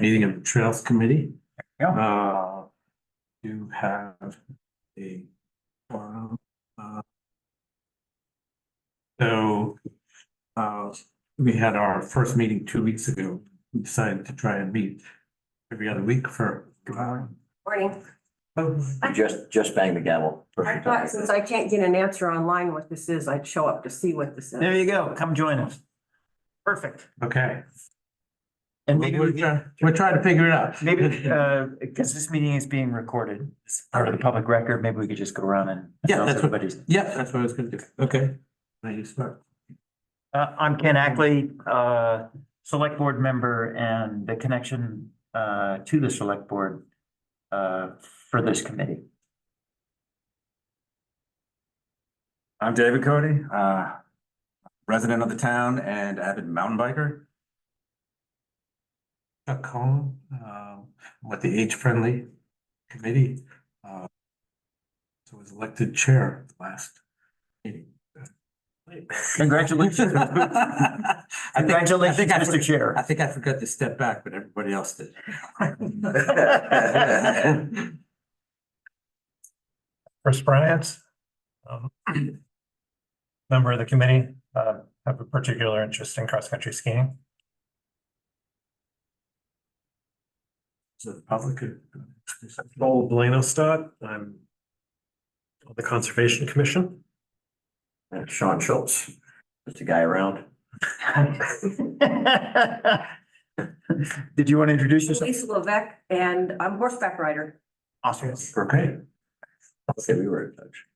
meeting of the Trails Committee. Yeah. You have a forum. So, we had our first meeting 2 weeks ago. We decided to try and meet every other week for. Morning. Just bang the gavel. I thought since I can't get an answer online what this is, I'd show up to see what this There is. you go. Come join us. Perfect. Okay. And maybe We're trying to figure it out. maybe, because this meeting is being recorded, it's part of the public record, maybe we could just go around and. Yeah, announce that's what- everybody's. Yeah, that's what I was gonna do. Okay. Now you start. I'm Ken Ackley, select board member and the connection, to the select board, for this committee. I'm David Cody, resident of the town and avid mountain biker. Chuck Cohen, with the age-friendly committee. So was elected chair at the last meeting. Congratulations. Congratulations, Mr. Chair. I think I forgot to step back, but everybody else did. Chris Bryant, member of the committee, have a particular interest in cross-country skiing. So the public could. Joel Blanostad, I'm on the Conservation Commission. And Sean Schultz, just a guy around. Did you want to introduce yourself? Lisa Levesque, and I'm horseback rider. Awesome. Okay, Okay, we were in touch.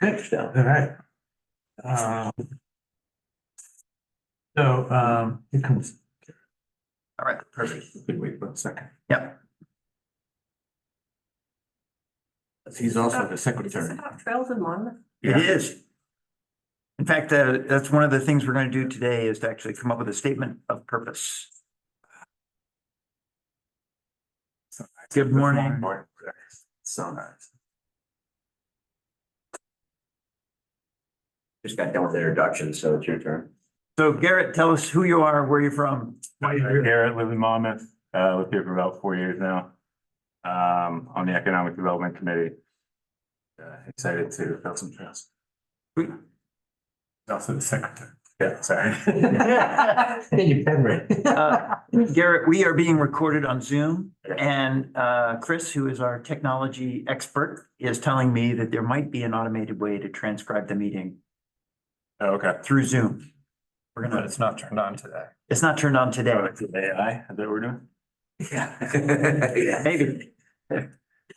good, Down. all right. Here comes. All right, perfect. Wait 1 second. Yep. He's also the Is this secretary. about trails in Monmouth? It is. In fact, that's one of the things we're going to do today is to actually come up with a statement of purpose. Good morning. So nice. Just got done with the introduction, so it's your turn. So Garrett, tell us who you are, where you're from. Garrett, live in Monmouth, lived here for about 4 years now. On the Economic Development Committee. Excited to build some trails. He's also the secretary. Yeah, sorry. Get your pen ready. Garrett, we are being recorded on Zoom and Chris, who is our technology expert, is telling me that there might be an automated way to transcribe the meeting Oh, okay. through Zoom. We're But gonna, it's not turned on today. it's not turned on today. Oh, it's an AI, is that what we're doing? Yeah. Maybe.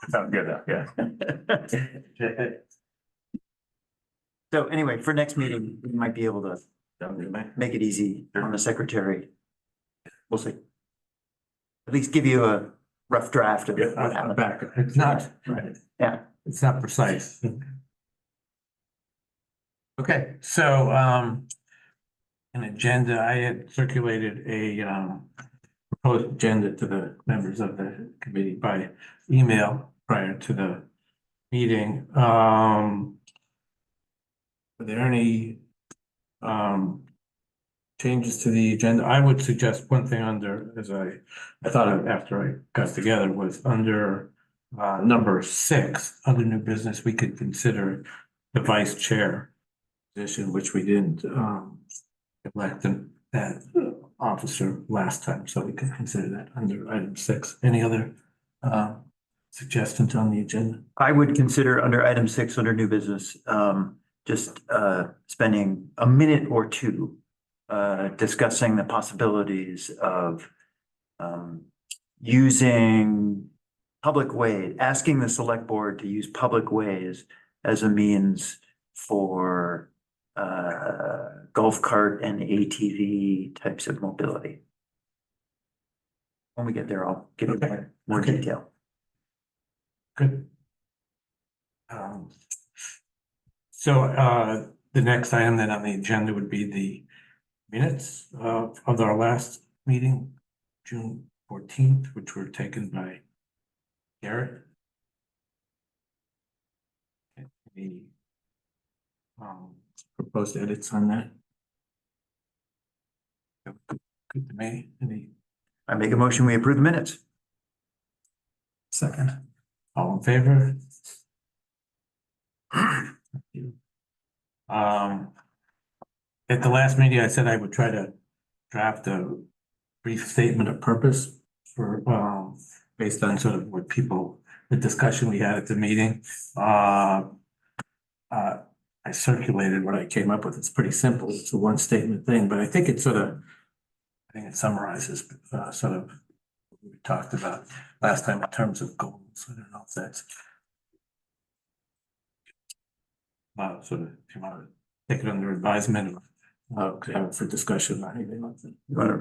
Sounds good though, yeah. So anyway, for next meeting, we might be able to make it easy on the secretary. We'll see. At least give you a rough draft of what I'm happened. back. It's not, right. Yeah. It's not precise. Okay, so, an agenda, I had circulated a, proposed agenda to the members of the committee by email prior to the meeting. Are there any, changes to the agenda? I would suggest one thing under, as I thought of after I got together, was under number 6, under new business, we could consider the vice chair position, which we didn't elect that officer last time, so we could consider that under item 6. Any other suggestions on the agenda? I would consider under item 6, under new business, just spending a minute or two discussing the possibilities of using public way, asking the select board to use public ways as a means for golf cart and ATV types of mobility. When we get there, I'll give you Okay. more Okay. detail. Good. So the next item then on the agenda would be the minutes of our last meeting, June 14th, which were taken by Garrett. Any proposed edits on that? good to me. I make a motion, we approve the minutes. Second. All in favor? Thank you. At the last meeting, I said I would try to draft a brief statement of purpose for, based on sort of what people, the discussion we had at the meeting. I circulated what I came up with. It's pretty simple. It's a one statement thing, but I think it summarizes, sort of what we talked about last time in terms of goals. I don't know if that's sort of, if you want to take it under advisement or have it for discussion or anything like that.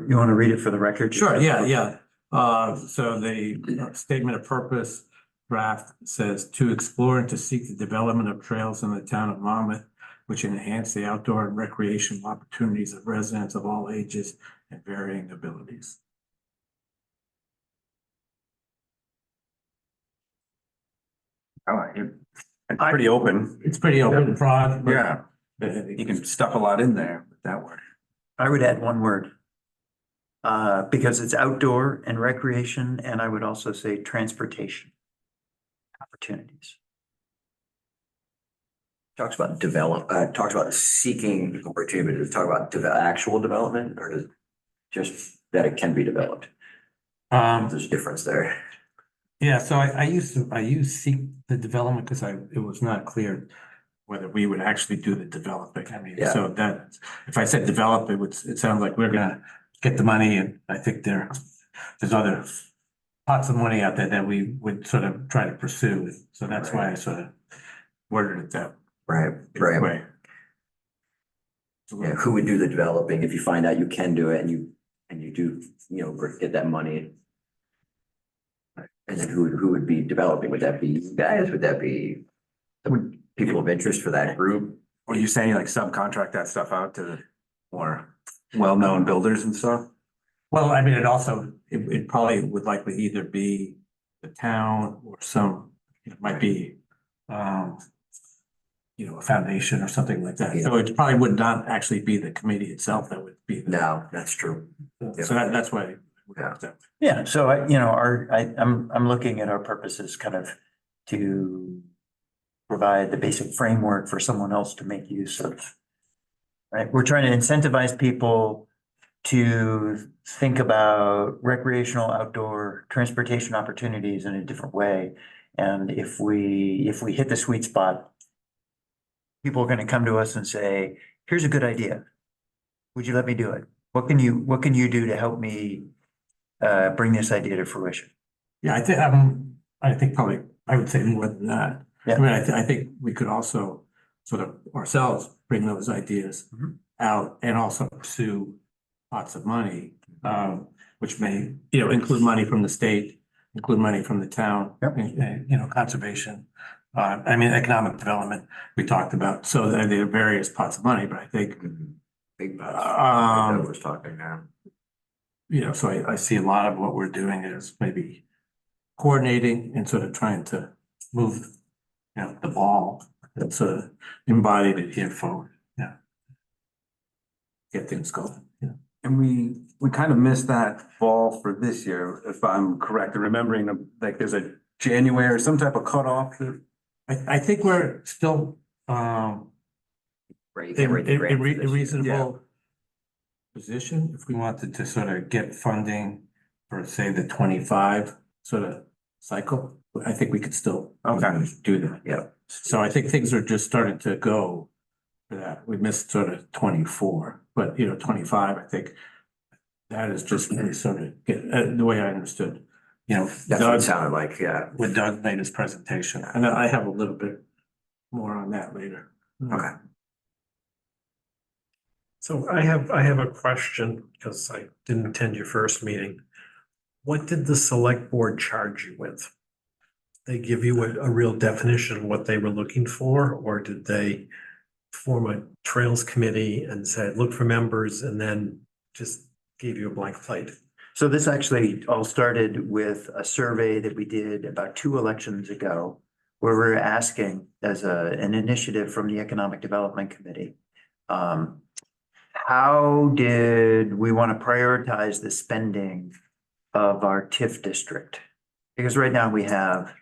You wanna read it for the record? Sure, yeah. So the statement of purpose draft says to explore and to seek the development of trails in the town of Monmouth, which enhance the outdoor and recreational opportunities of residents of all ages and varying abilities. I like it. It's pretty open. It's pretty open and broad. but Yeah, I think you can stuff a lot in there with that word. I would add one word. Because it's outdoor and recreation, and I would also say transportation opportunities. Talks about talks about seeking opportunity. Does it talk about actual development or does just that it can be developed? There's a difference there. Yeah, so I used seek the development because it was not clear whether we would actually do the developing. I mean, Yeah. so that, if I said develop, it sounds like we're gonna get the money, and I think there's other pots of money out there that we would sort of try to pursue. So that's why I sort of worded it that Right, way. Yeah, who would do the developing if you find out you can do it and you do, get that money? And then who would be developing? Would that be you guys? Would that be people of interest for that group? Were you saying like subcontract that stuff out to more well-known builders and stuff? Well, I mean, it probably would likely either be the town or it might be, a foundation or something like that. So it probably would not actually be the committee itself that would be. No, that's true. So that's why. Yeah, so I'm looking at our purposes kind of to provide the basic framework for someone else to make use of. Right, we're trying to incentivize people to think about recreational outdoor transportation opportunities in a different way. And if we hit the sweet spot, people are gonna come to us and say, here's a good idea. Would you let me do it? What can you do to help me bring this idea to fruition? Yeah, I think probably, I would say more than that. Yeah. I mean, I think we could also sort of ourselves bring those ideas out and also pursue lots of money, which may, include money from the state, include money from the town, conservation. I mean, economic development, we talked about, so there are various pots of money, but I think, Big bucks. Um, I was talking now. so I see a lot of what we're doing is maybe coordinating and sort of trying to move, the ball and sort of embodied it here forward, get things going, And we kind of missed that fall for this year, if I'm correct in remembering, like there's a January or some type of cutoff. I think we're still, Right, you in can't write the grant for this year. reasonable position, if we wanted to sort of get funding for, say, the 25 sort of cycle, I think we could still do that. Yeah. So I think things are just starting to go for that. We missed sort of 24, but 25, I think that is just really sort of the way I understood, That's what it Doug, sounded like, yeah. when Doug made his presentation, and then I have a little bit more on that later. Okay. So I have a question, because I didn't attend your first meeting. What did the select board charge you with? They give you a real definition of what they were looking for, or did they form a trails committee and said, look for members, and then just gave you a blank slate? So this actually all started with a survey that we did about 2 elections ago, where we're asking as an initiative from the Economic Development Committee, how did we want to prioritize the spending of our TIF district? Because right now we have,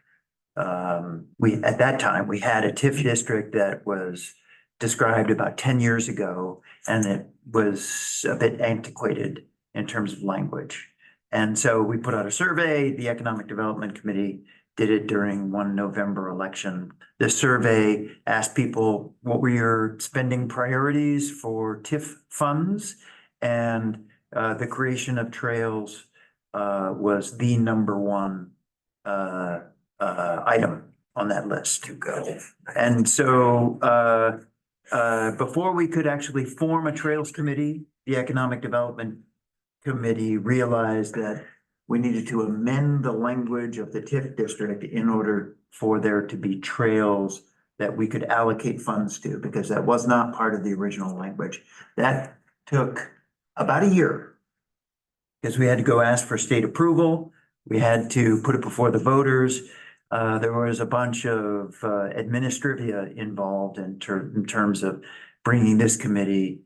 at that time, we had a TIF district that was described about 10 years ago, and it was a bit antiquated in terms of language. And so we put out a survey, the Economic Development Committee did it during one November election. The survey asked people, what were your spending priorities for TIF funds? And the creation of trails was the number one item on that list. To go. And so before we could actually form a trails committee, the Economic Development Committee realized that we needed to amend the language of the TIF district in order for there to be trails that we could allocate funds to, because that was not part of the original language. That took about a year. Because we had to go ask for state approval. We had to put it before the voters. There was a bunch of administrivia involved in terms of bringing this committee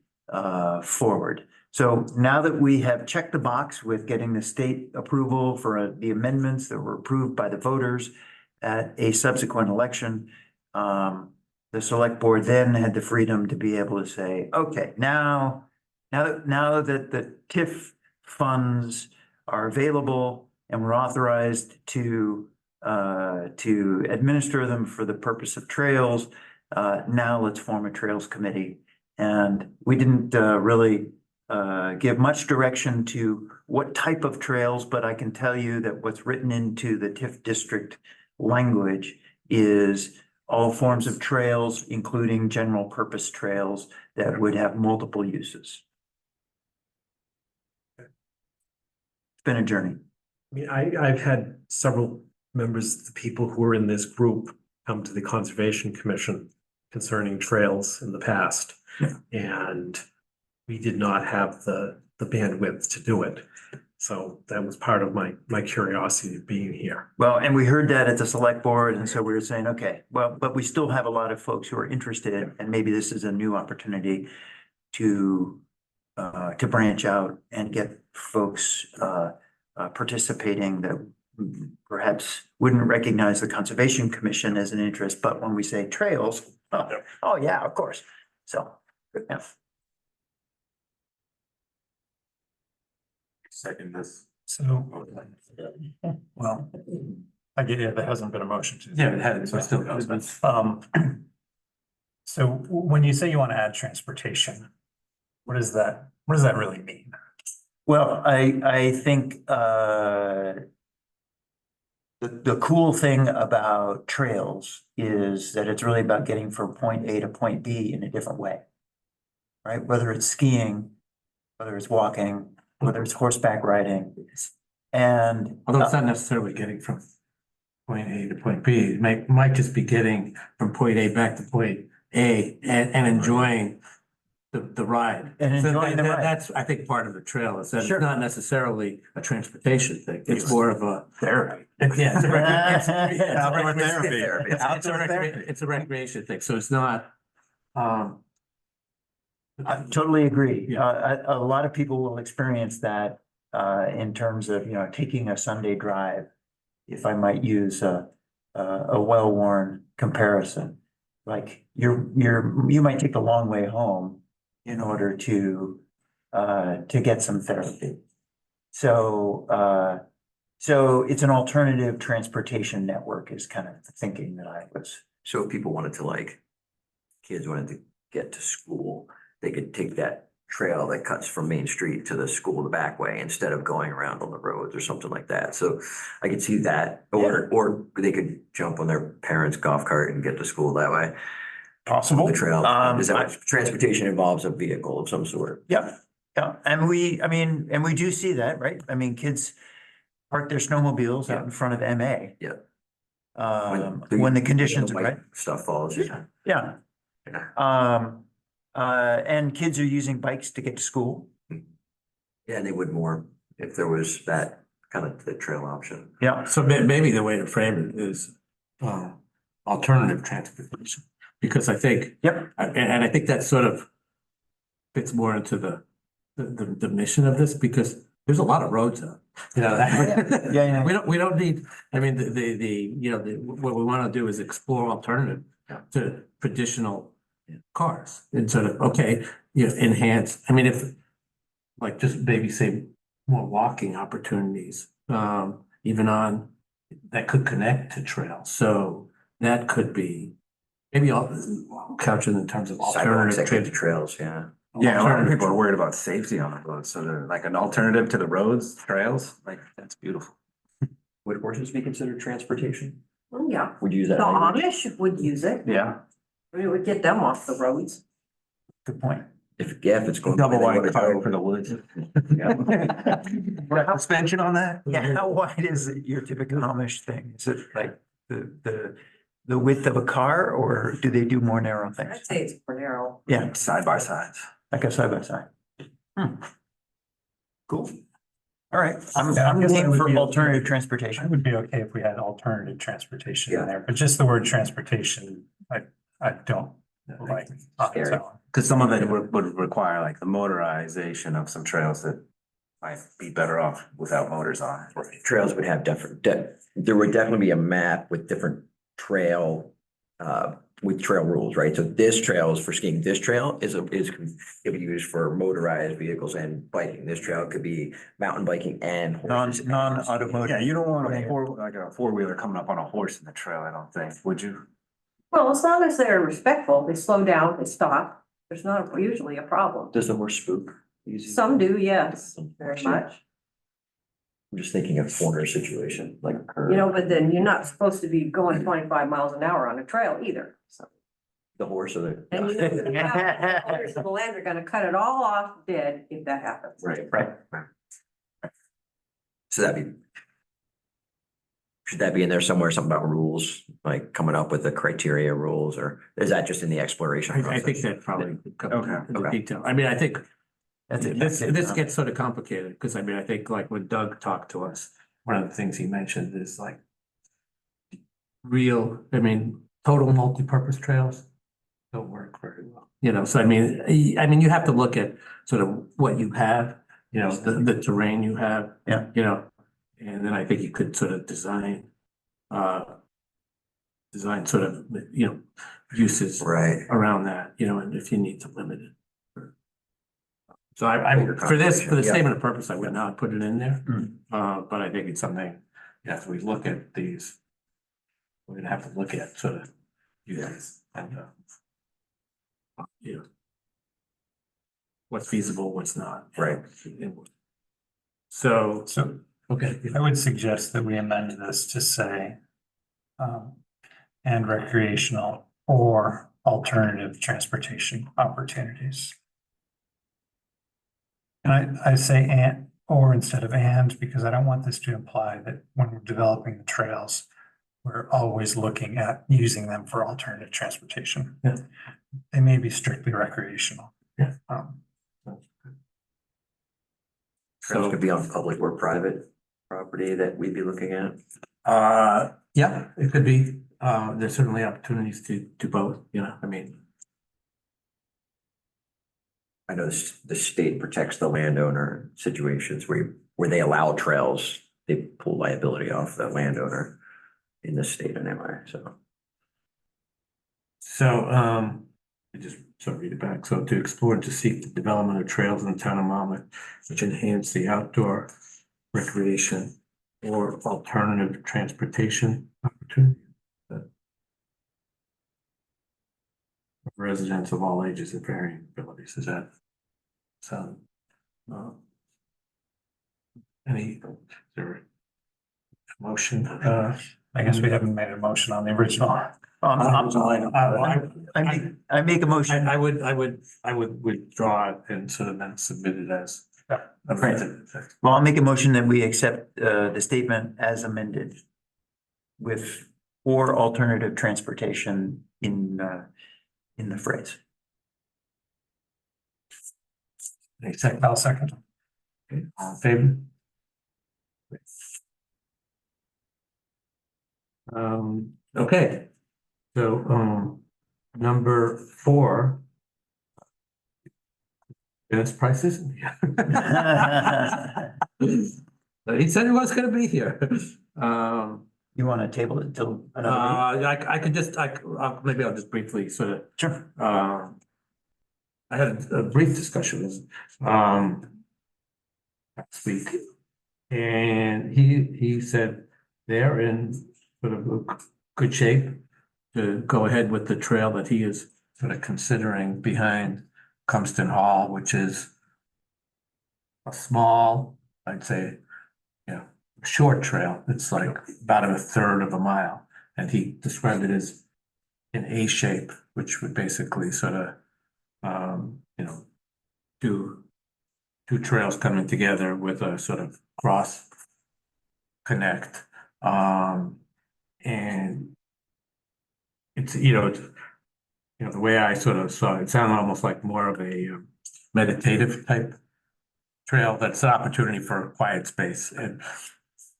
forward. So now that we have checked the box with getting the state approval for the amendments that were approved by the voters at a subsequent election, the select board then had the freedom to be able to say, okay, now that the TIF funds are available and we're authorized to administer them for the purpose of trails, now let's form a trails committee. And we didn't really give much direction to what type of trails, but I can tell you that what's written into the TIF district language is all forms of trails, including general purpose trails that would have multiple uses. It's been a journey. I mean, I've had several members, the people who were in this group, come to the Conservation Commission concerning trails in the past. Yeah. And we did not have the bandwidth to do it. So that was part of my curiosity of being here. Well, and we heard that at the select board, and so we were saying, okay, well, but we still have a lot of folks who are interested, and maybe this is a new opportunity to branch out and get folks participating that perhaps wouldn't recognize the Conservation Commission as an interest, but when we say trails, oh yeah, of course. So, yeah. Second this. So, Well, I get it, there hasn't been a motion to. Yeah, it had, so still goes, but So when you say you want to add transportation, what does that really mean? well, I think the cool thing about trails is that it's really about getting from point A to point B in a different way. Right? Whether it's skiing, whether it's walking, whether it's horseback riding. And although it's not necessarily getting from point A to point B, it might just be getting from point A back to point A and enjoying the ride. And So enjoying the ride. That's, I think, part of the trail is that it's Sure. not necessarily a transportation thing. It's more of a. therapy. Yeah, it's a recreation. Outdoor therapy. It's a recreation thing, so it's not, I totally agree. Yeah. A lot of people will experience that in terms of, taking a Sunday drive. If I might use a well-worn comparison, like you might take the long way home in order to get some therapy. So it's an alternative transportation network is kind of the thinking that I was. So if people wanted to kids wanted to get to school, they could take that trail that cuts from Main Street to the school the back way instead of going around on the roads or something like that. So I could see that, or they could jump on their parents' golf cart and get to school that way. Possible. The trail, is that what transportation involves a vehicle of some sort? Yeah, yeah, and we do see that, right? I mean, kids park their snowmobiles out in front of MA. Yeah. When the conditions are White right. Stuff falls. Yeah. Yeah. And kids are using bikes to get to school. Yeah, and they would more if there was that kind of the trail option. Yeah, so maybe the way to frame it is alternative transportation. Because I think, yep, and I think that's sort of fits more into the mission of this, because there's a lot of roads out, you know. Yeah. We don't need, I mean, you know, what we want to do is explore alternative to traditional cars and sort of, okay, you know, enhance, I mean, if, like, just maybe say more walking opportunities, even on, that could connect to trails. So that could be, maybe I'll couch it in terms of Sidewalks alternative. that get to trans- trails, yeah. Yeah, a lot of alternative people are worried about safety on the roads, so they're like an alternative to the roads, trails, like, that's beautiful. Would horses be considered transportation? Oh, yeah. Would you use The that language? Amish would use it. Yeah, I mean, it would get them off the roads. good point. If it's going. Double where they wide wanna car go. for the woods. How- Suspension on that? Yeah, how wide is it, your typical Amish thing? Is it like the width of a car, or do they do more narrow things? I'd say it's for narrow. Yeah, Side by sides. like a side by side. Cool. All right, I'm Yeah, I guess I game would for be- alternative I transportation. would be okay if we had alternative transportation in Yeah. there, but just the word transportation, I don't like. on its Scary. own. Cause some of it would require like the motorization of some trails that might be better off without motors on it. Right. Trails would have there would definitely be a map with different with trail rules, right? So this trail is for skiing. This trail can be used for motorized vehicles and biking. This trail could be mountain biking and horses. Non-automotive. Yeah, you don't want a four-wheeler coming up on a horse in the trail, I don't think, would you? Well, as long as they're respectful, they slow down, they stop. There's not usually a problem. Does the horse spook? Easy? Some do, yes, very Actually, much. I'm just thinking of corner situation, like a curve. You know, but then you're not supposed to be going 25 miles an hour on a trail either, so. The horse or the. And you know, the owners of the land are gonna cut it all off dead if that happens. Right. Right. So should that be in there somewhere, something about rules, like coming up with the criteria rules, or is that just in the exploration I process? think that probably comes Okay, into okay. detail. I mean, I think That's a this tactic. gets sort of complicated, because I mean, I think like when Doug talked to us, one of the things he mentioned is like total multi-purpose trails don't work very well, you know, so I mean, you have to look at sort of what you have, you know, the terrain you have. Yeah. You know, and then I think you could sort of design sort of, you know, uses Right. around that, you know, and if you need to limit it. So I, Bigger for the conversation, yeah. statement of purpose, I would not put it in there. Mm. But I think it's something, as we look at these, we're gonna have to look at sort of uses and, you know, what's feasible, what's not. Right. So, So okay. I would suggest that we amend this to say, and recreational or alternative transportation opportunities. And I say and, or instead of and, because I don't want this to imply that when we're developing the trails, we're always looking at using them for alternative transportation. Yeah. They may be strictly recreational. Yeah. Trails So, could be on public or private property that we'd be looking at. yeah, it could be, there's certainly opportunities to do both, you know, I mean. I know the state protects the landowner situations where they allow trails, they pull liability off the landowner in the state anyway, so. So, I just sort of read it back. So to explore and to seek the development of trails in the town of Monmouth, which enhance the outdoor recreation or alternative transportation opportunity. Residents of all ages and varying abilities, is that? So, is there a motion, I guess we haven't made a motion on the original. I make a motion. I would withdraw it and sort of then submit it as. Yeah. amended. Well, I'll make a motion that we accept the statement as amended with or alternative transportation in the phrase. Any second, I'll second. okay, all in favor? Okay, so, number 4. Dennis Price isn't here. He said he was gonna be here. You want to table it till another I could just, maybe I'll just briefly sort of, date? Sure. I had a brief discussion with, last week. And he said they're in sort of good shape to go ahead with the trail that he is sort of considering behind Cumston Hall, which is a small, I'd say, short trail. It's like about a third of a mile. And he described it as an A shape, which would basically sort of, two trails coming together with a sort of cross connect. And it's, the way I sort of saw it, it sounded almost like more of a meditative type trail. That's an opportunity for a quiet space and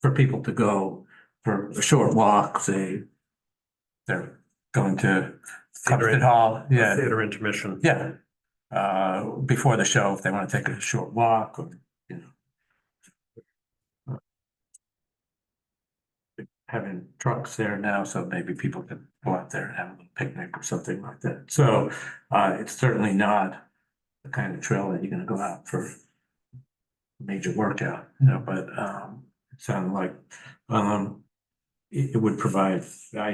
for people to go for a short walk, say they're going to Cumston Hall, yeah, Theater intermission. yeah. Before the show, if they want to take a short walk or, having trucks there now, so maybe people can go out there and have a little picnic or something like that. So, it's certainly not the kind of trail that you're gonna go out for a major workout, but, it sounded like, it would provide,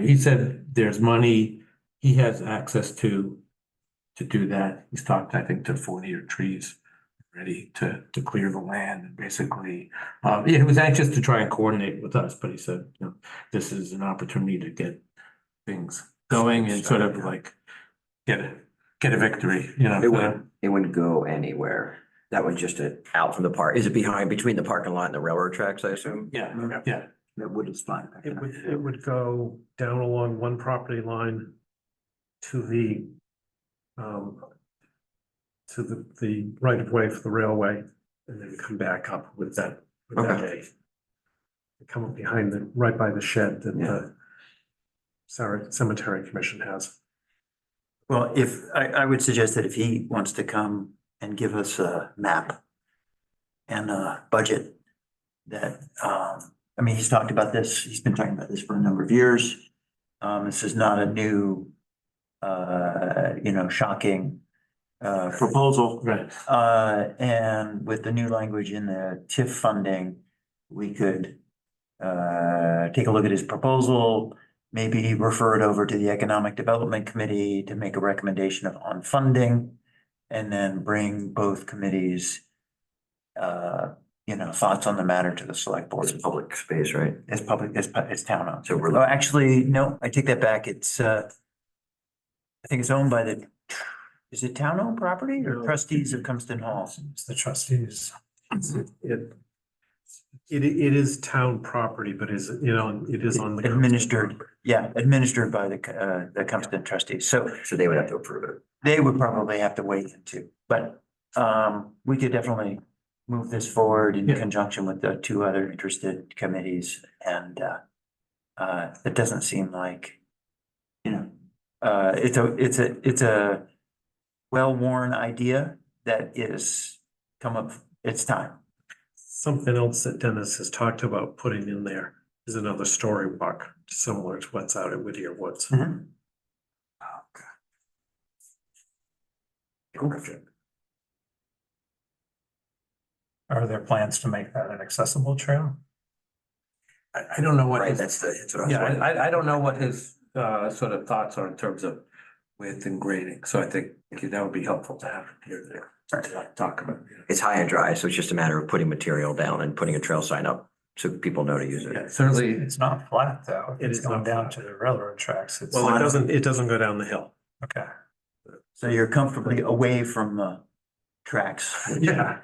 he said there's money, he has access to do that. He's talked, I think, to 40 trees ready to clear the land and basically, he was anxious to try and coordinate with us, but he said, this is an opportunity to get things going and sort of like get a victory, It wouldn't go anywhere. That would just out from the park. Is it between the parking lot and the railroad tracks, I assume? Yeah. That wood is fine. It would go down along one property line to the right of way for the railway, and then come back up with that. Okay. Come up behind right by the shed that Yeah. the Cemetery Commission has. Well, I would suggest that if he wants to come and give us a map and a budget that, he's talked about this, he's been talking about this for a number of years. This is not a new, shocking proposal. Right. And with the new language in the TIF funding, we could take a look at his proposal, maybe refer it over to the Economic Development Committee to make a recommendation on funding, and then bring both committees thoughts on the matter to the select board. It's public space, right? It's public, it's town owned. So we're Oh, actually, no, I take that back. It's I think it's owned by is it town owned property or No. trustees of Cumston Hall? It's the trustees. It is town property, but it is on the. Administered, yeah, administered by the Cumston trustees. So So they would have to approve it. they would probably have to wait into, but we could definitely move this forward in Yeah. conjunction with the two other interested committees, and it doesn't seem like, it's a well-worn idea that is come up, it's time. Something else that Dennis has talked about putting in there is another story walk, similar to what's out at Whittier Woods. Are there plans to make that an accessible trail? I don't know what Right, his, that's what I was yeah, wondering. I don't know what his sort of thoughts are in terms of width and grading, so I think that would be helpful to have here to talk about. It's high and dry, so it's just a matter of putting material down and putting a trail sign up so people know to use Yeah, it. certainly, It's not flat though. It It's is going not down flat. to the railroad tracks. It's, Well, it doesn't go down the hill. okay. So you're comfortably away from the tracks. Yeah.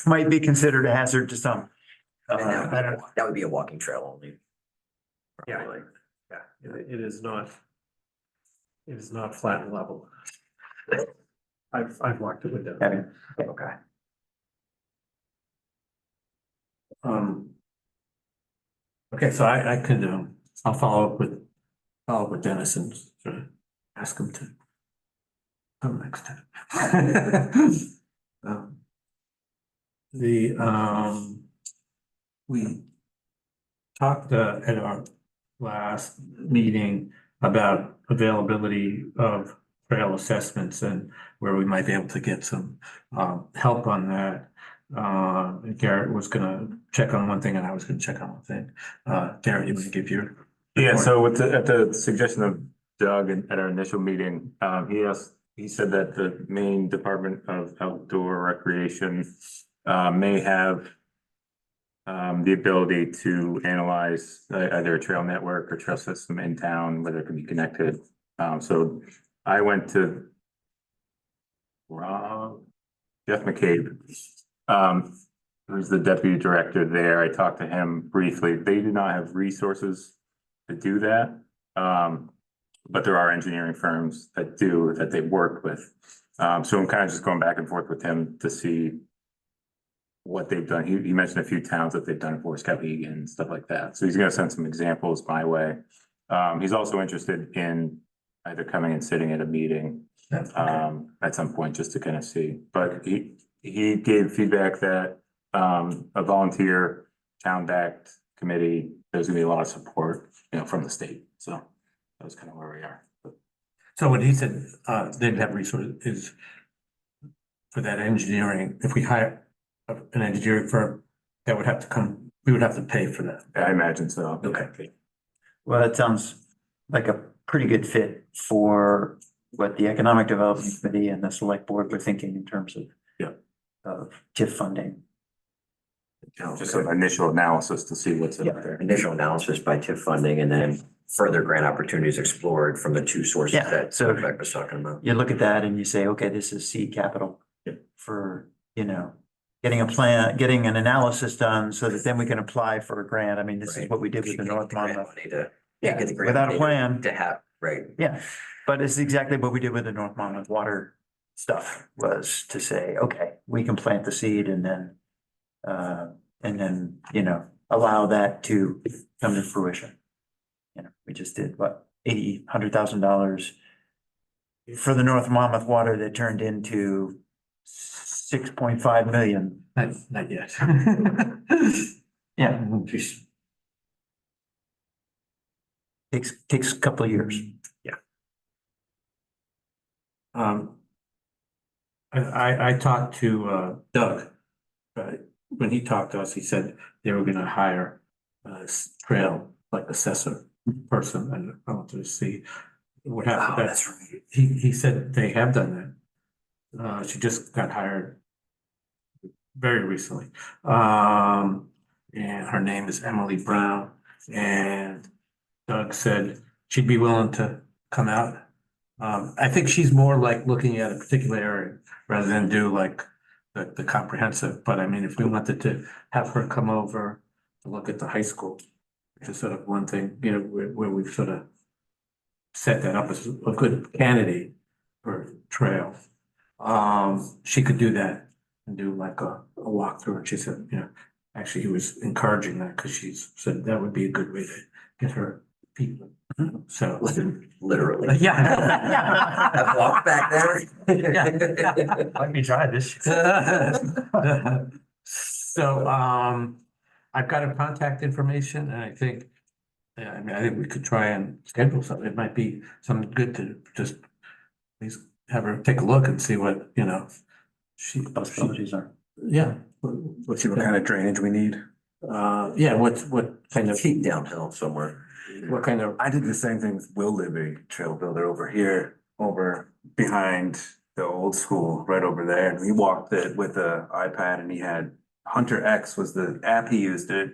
Might be considered a hazard to some. And I don't- that would be a walking trail only. Yeah. Probably. Yeah, it is not. It is not flat and level. I've walked it with them. Okay. okay, so I could, I'll follow up with Dennis and sort of ask him to come next time. Um, we talked at our last meeting about availability of trail assessments and where we might be able to get some help on that. Garrett was gonna check on one thing and I was gonna check on one thing. Garrett, you want to give your? Yeah, so with at the suggestion of Doug at our initial meeting, he said that the Maine Department of Outdoor Recreation may have the ability to analyze either a trail network or trail system in town, whether it can be connected. So I went to Jeff McCabe, who's the deputy director there. I talked to him briefly. They do not have resources to do that. But there are engineering firms that do, that they've worked with. So I'm kind of just going back and forth with him to see what they've done. He mentioned a few towns that they've done it for, Skowhegan and stuff like that. So he's gonna send some examples my way. He's also interested in either coming and sitting at a meeting at some point just to kind of see. But he gave feedback that a volunteer town-backed committee, there's gonna be a lot of support, from the state. So that was kind of where we are. So when he said they'd have resources for that engineering, if we hire an engineering firm, that would have to come, we would have to pay for that. I imagine so. Okay. Well, that sounds like a pretty good fit for what the Economic Development Committee and the Select Board were thinking in terms of. Yeah. Of TIF funding. Just an initial analysis to see what's out Yeah. there. Initial analysis by TIF funding and then further grant opportunities explored from the two sources Yeah, that so- Beck was talking about. You look at that and you say, okay, this is seed capital. Yeah. For, getting a plan, getting an analysis done so that then we can apply for a grant. I mean, this is Right. what we did You with the can't North get grant Monmouth. money to- Yeah, can't get the grant without a money plan. To have, right. Yeah, but it's exactly what we did with the North Monmouth water stuff, was to say, okay, we can plant the seed and then, allow that to come to fruition. We just did what, $100,000 for the North Monmouth water that turned into 6.5 million. Not yet. Yeah, Jeez. takes a couple of years. I talked to Doug. When he talked to us, he said they were gonna hire a trail, like assessor person, and I wanted to see what happened. Oh, that's right. He said they have done that. She just got hired very recently. And her name is Emily Brown, and Doug said she'd be willing to come out. I think she's more like looking at a particular area rather than do like the comprehensive, but I mean, if we wanted to have her come over to look at the high school, which is sort of one thing, where we've sort of set that up as a good candidate for trail. She could do that and do like a walkthrough, and she said, actually, he was encouraging that because she said that would be a good way to get her people. So. Literally. Yeah. I've walked back there. Let me try this. So, I've got her contact information and I think, I think we could try and schedule something. It might be something good to just at least have her take a look and see what, she. Possibilities are. Yeah. Let's see what kind of drainage we need. Yeah, what kind of, Feet downhill somewhere. what kind of, I did the same thing with Will Libby Trail Builder over here, over behind the old school, right over there. And we walked it with a iPad and he had Hunter X was the app he used. It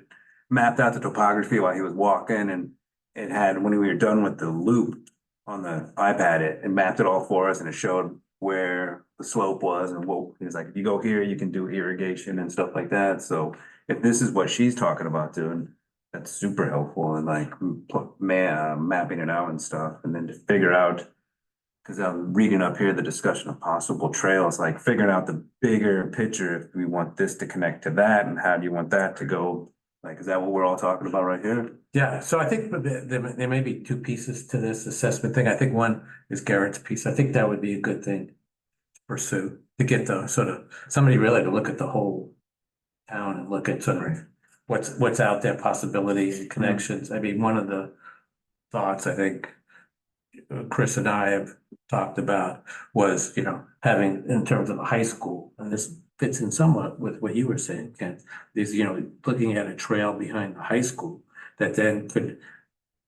mapped out the topography while he was walking, and it had, when we were done with the loop on the iPad, it mapped it all for us and it showed where the slope was and what, he was like, if you go here, you can do irrigation and stuff like that. So if this is what she's talking about doing, that's super helpful and like mapping it out and stuff, and then to figure out. Cause I'm reading up here the discussion of possible trails, like figuring out the bigger picture, if we want this to connect to that and how do you want that to go? Like, is that what we're all talking about right here? yeah, so I think there may be two pieces to this assessment thing. I think one is Garrett's piece. I think that would be a good thing to pursue. to get the sort of, somebody really to look at the whole town and look at sort of what's out there, possibilities and connections. I mean, one of the thoughts I think Chris and I have talked about was, you know, having in terms of a high school, and this fits in somewhat with what you were saying, Ken, is, you know, looking at a trail behind the high school that then could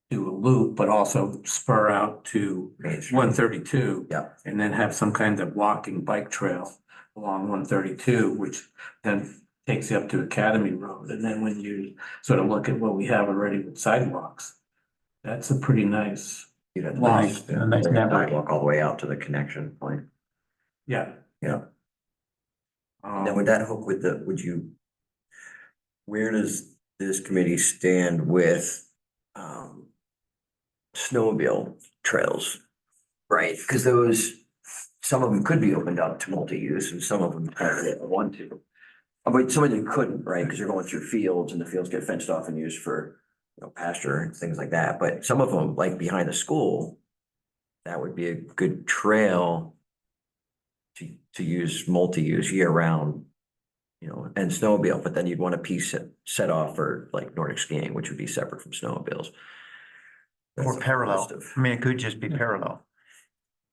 do a loop, but also spur out to Main Street. 132. Yeah. And then have some kind of walking bike trail along 132, which then takes you up to Academy Road. And then when you sort of look at what we have already with sidewalks, that's a pretty nice, You'd have to Long. bring A nice the network. sidewalk all the way out to the connection point. yeah. Yeah. Now, would that hook with the, where does this committee stand with, snowmobile trails? Right, because those, some of them could be opened up to multi-use and some of them don't want to. But some of them couldn't, right, because they're going through fields and the fields get fenced off and used for, you know, pasture and things like that. But some of them, like behind the school, that would be a good trail to use multi-use year-round, you know, and snowmobile, but then you'd want a piece set off for like Nordic skiing, which would be separate from snowmobiles. That's Or a parallel. list of- I mean, it could just be parallel.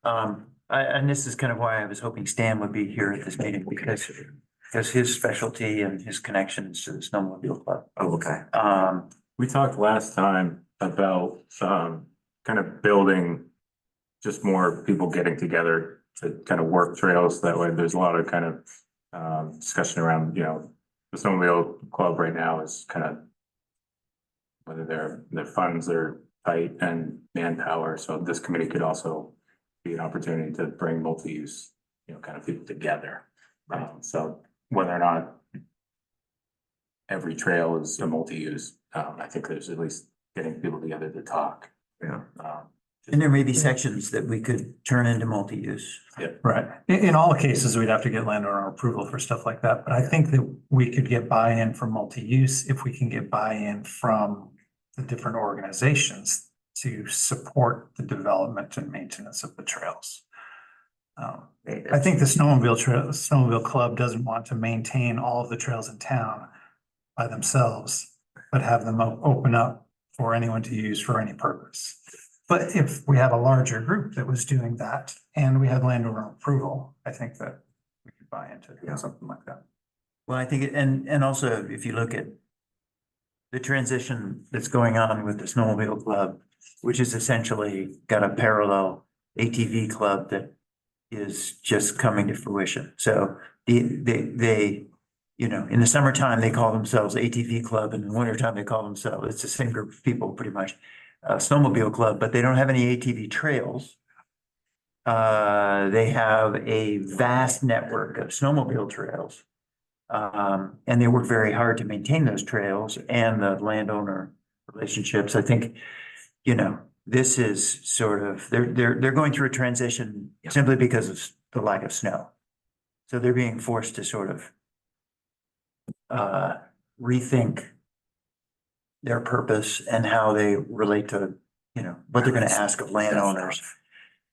And this is kind of why I was hoping Stan would be here at this meeting because his specialty and his connections to the snowmobile club. Oh, okay. We talked last time about kind of building just more people getting together to kind of work trails. That way, there's a lot of kind of discussion around, you know, the snowmobile club right now is kind of whether their funds are tight and manpower. So this committee could also be an opportunity to bring multi-use, you know, kind of people together. So whether or not every trail is a multi-use, I think there's at least getting people together to talk. Yeah. And there may be sections that we could turn into multi-use. Right. In all cases, we'd have to get landowner approval for stuff like that, but I think that we could get buy-in from multi-use if we can get buy-in from the different organizations to support the development and maintenance of the trails. I think the snowmobile club doesn't want to maintain all of the trails in town by themselves, but have them open up for anyone to use for any purpose. But if we had a larger group that was doing that and we had landowner approval, I think that we could buy into something like that. Well, I think, and also if you look at the transition that's going on with the snowmobile club, which is essentially got a parallel ATV club that is just coming to fruition. So they, you know, in the summertime, they call themselves ATV club, and in the wintertime, they call themselves, it's the same group of people pretty much, snowmobile club, but they don't have any ATV trails. They have a vast network of snowmobile trails. And they work very hard to maintain those trails and the landowner relationships. I think, you know, this is sort of, they're going through a transition simply because of the lack of snow. So they're being forced to sort of rethink their purpose and how they relate to, you know, what they're gonna ask of landowners.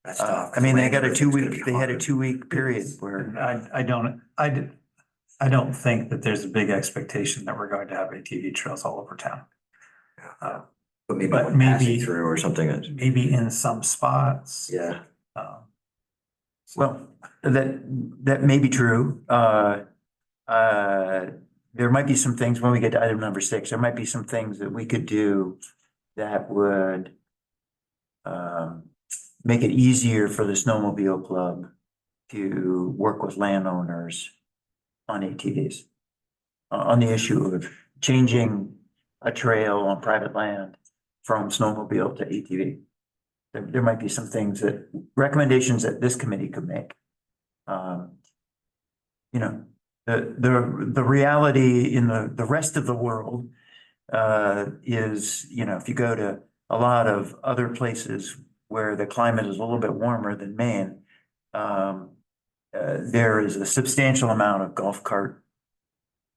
That's tough. I mean, they had a Landowners, it's gonna 2 week, be they had a hard. 2 week period where, I don't think that there's a big expectation that we're going to have ATV trails all over town. But maybe but one passing maybe- through or something. Maybe in some spots. Yeah. well, that may be true. There might be some things when we get to item number 6, there might be some things that we could do that would make it easier for the snowmobile club to work with landowners on ATVs. On the issue of changing a trail on private land from snowmobile to ATV. There might be some things that, recommendations that this committee could make. You know, the reality in the rest of the world is, you know, if you go to a lot of other places where the climate is a little bit warmer than Maine, there is a substantial amount of golf cart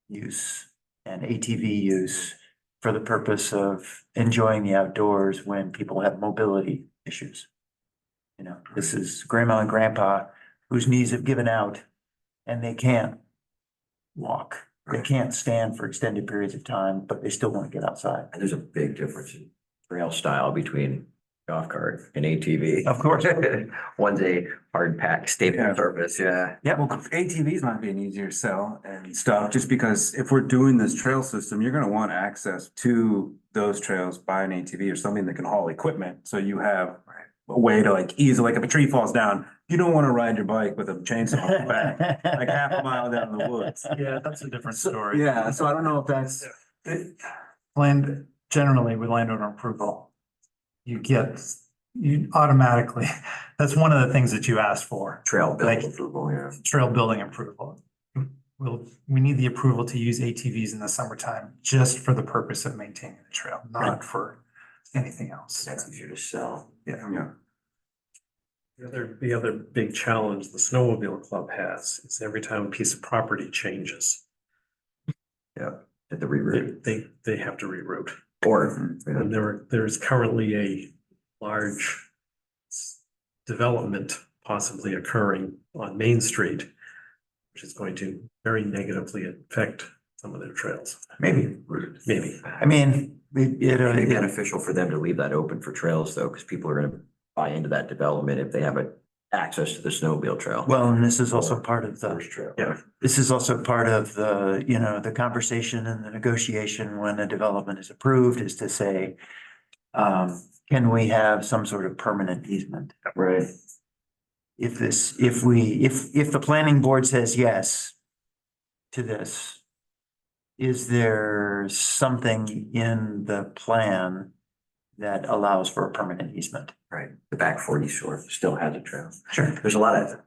use and ATV use for the purpose of enjoying the outdoors when people have mobility issues. You know, this is grandma and grandpa whose knees have given out and they can't walk. They can't stand for extended periods of time, but they still want to get outside. And there's a big difference in trail style between golf cart and ATV. Of course. One's a hard pack staple Yeah. surface, yeah. Yeah, Well, ATVs might be an easier sell and stuff, just because if we're doing this trail system, you're gonna want access to those trails by an ATV or something that can haul equipment, so you have a way to like easily, like if a tree falls down, you don't wanna ride your bike with a chainsaw on the back, like half a mile down in the woods. Yeah, that's a different So, story. yeah, so I don't know if that's, Land, generally with landowner approval, you automatically, that's one of the things that you ask for, Trail Like- build approval, yeah. trail building approval. We need the approval to use ATVs in the summertime just for the purpose of maintaining the trail, not for anything else. That's easier to sell. yeah. The other big challenge the snowmobile club has is every time a piece of property changes, At the reroute. they have to reroute. Or, yeah, And there's currently a large development possibly occurring on Main Street, which is going to very negatively affect some of their trails, maybe. maybe. I mean, it'd be beneficial for them to leave that open for trails though, because people are gonna buy into that development if they have access to the snowmobile trail. well, and this is also part of the, First trail. Yeah. this is also part of the, you know, the conversation and the negotiation when a development is approved is to say, can we have some sort of permanent easement? Right. If the planning board says yes to this, is there something in the plan that allows for a permanent easement? Right. The back 40 shore still has a trail. Sure. There's a lot of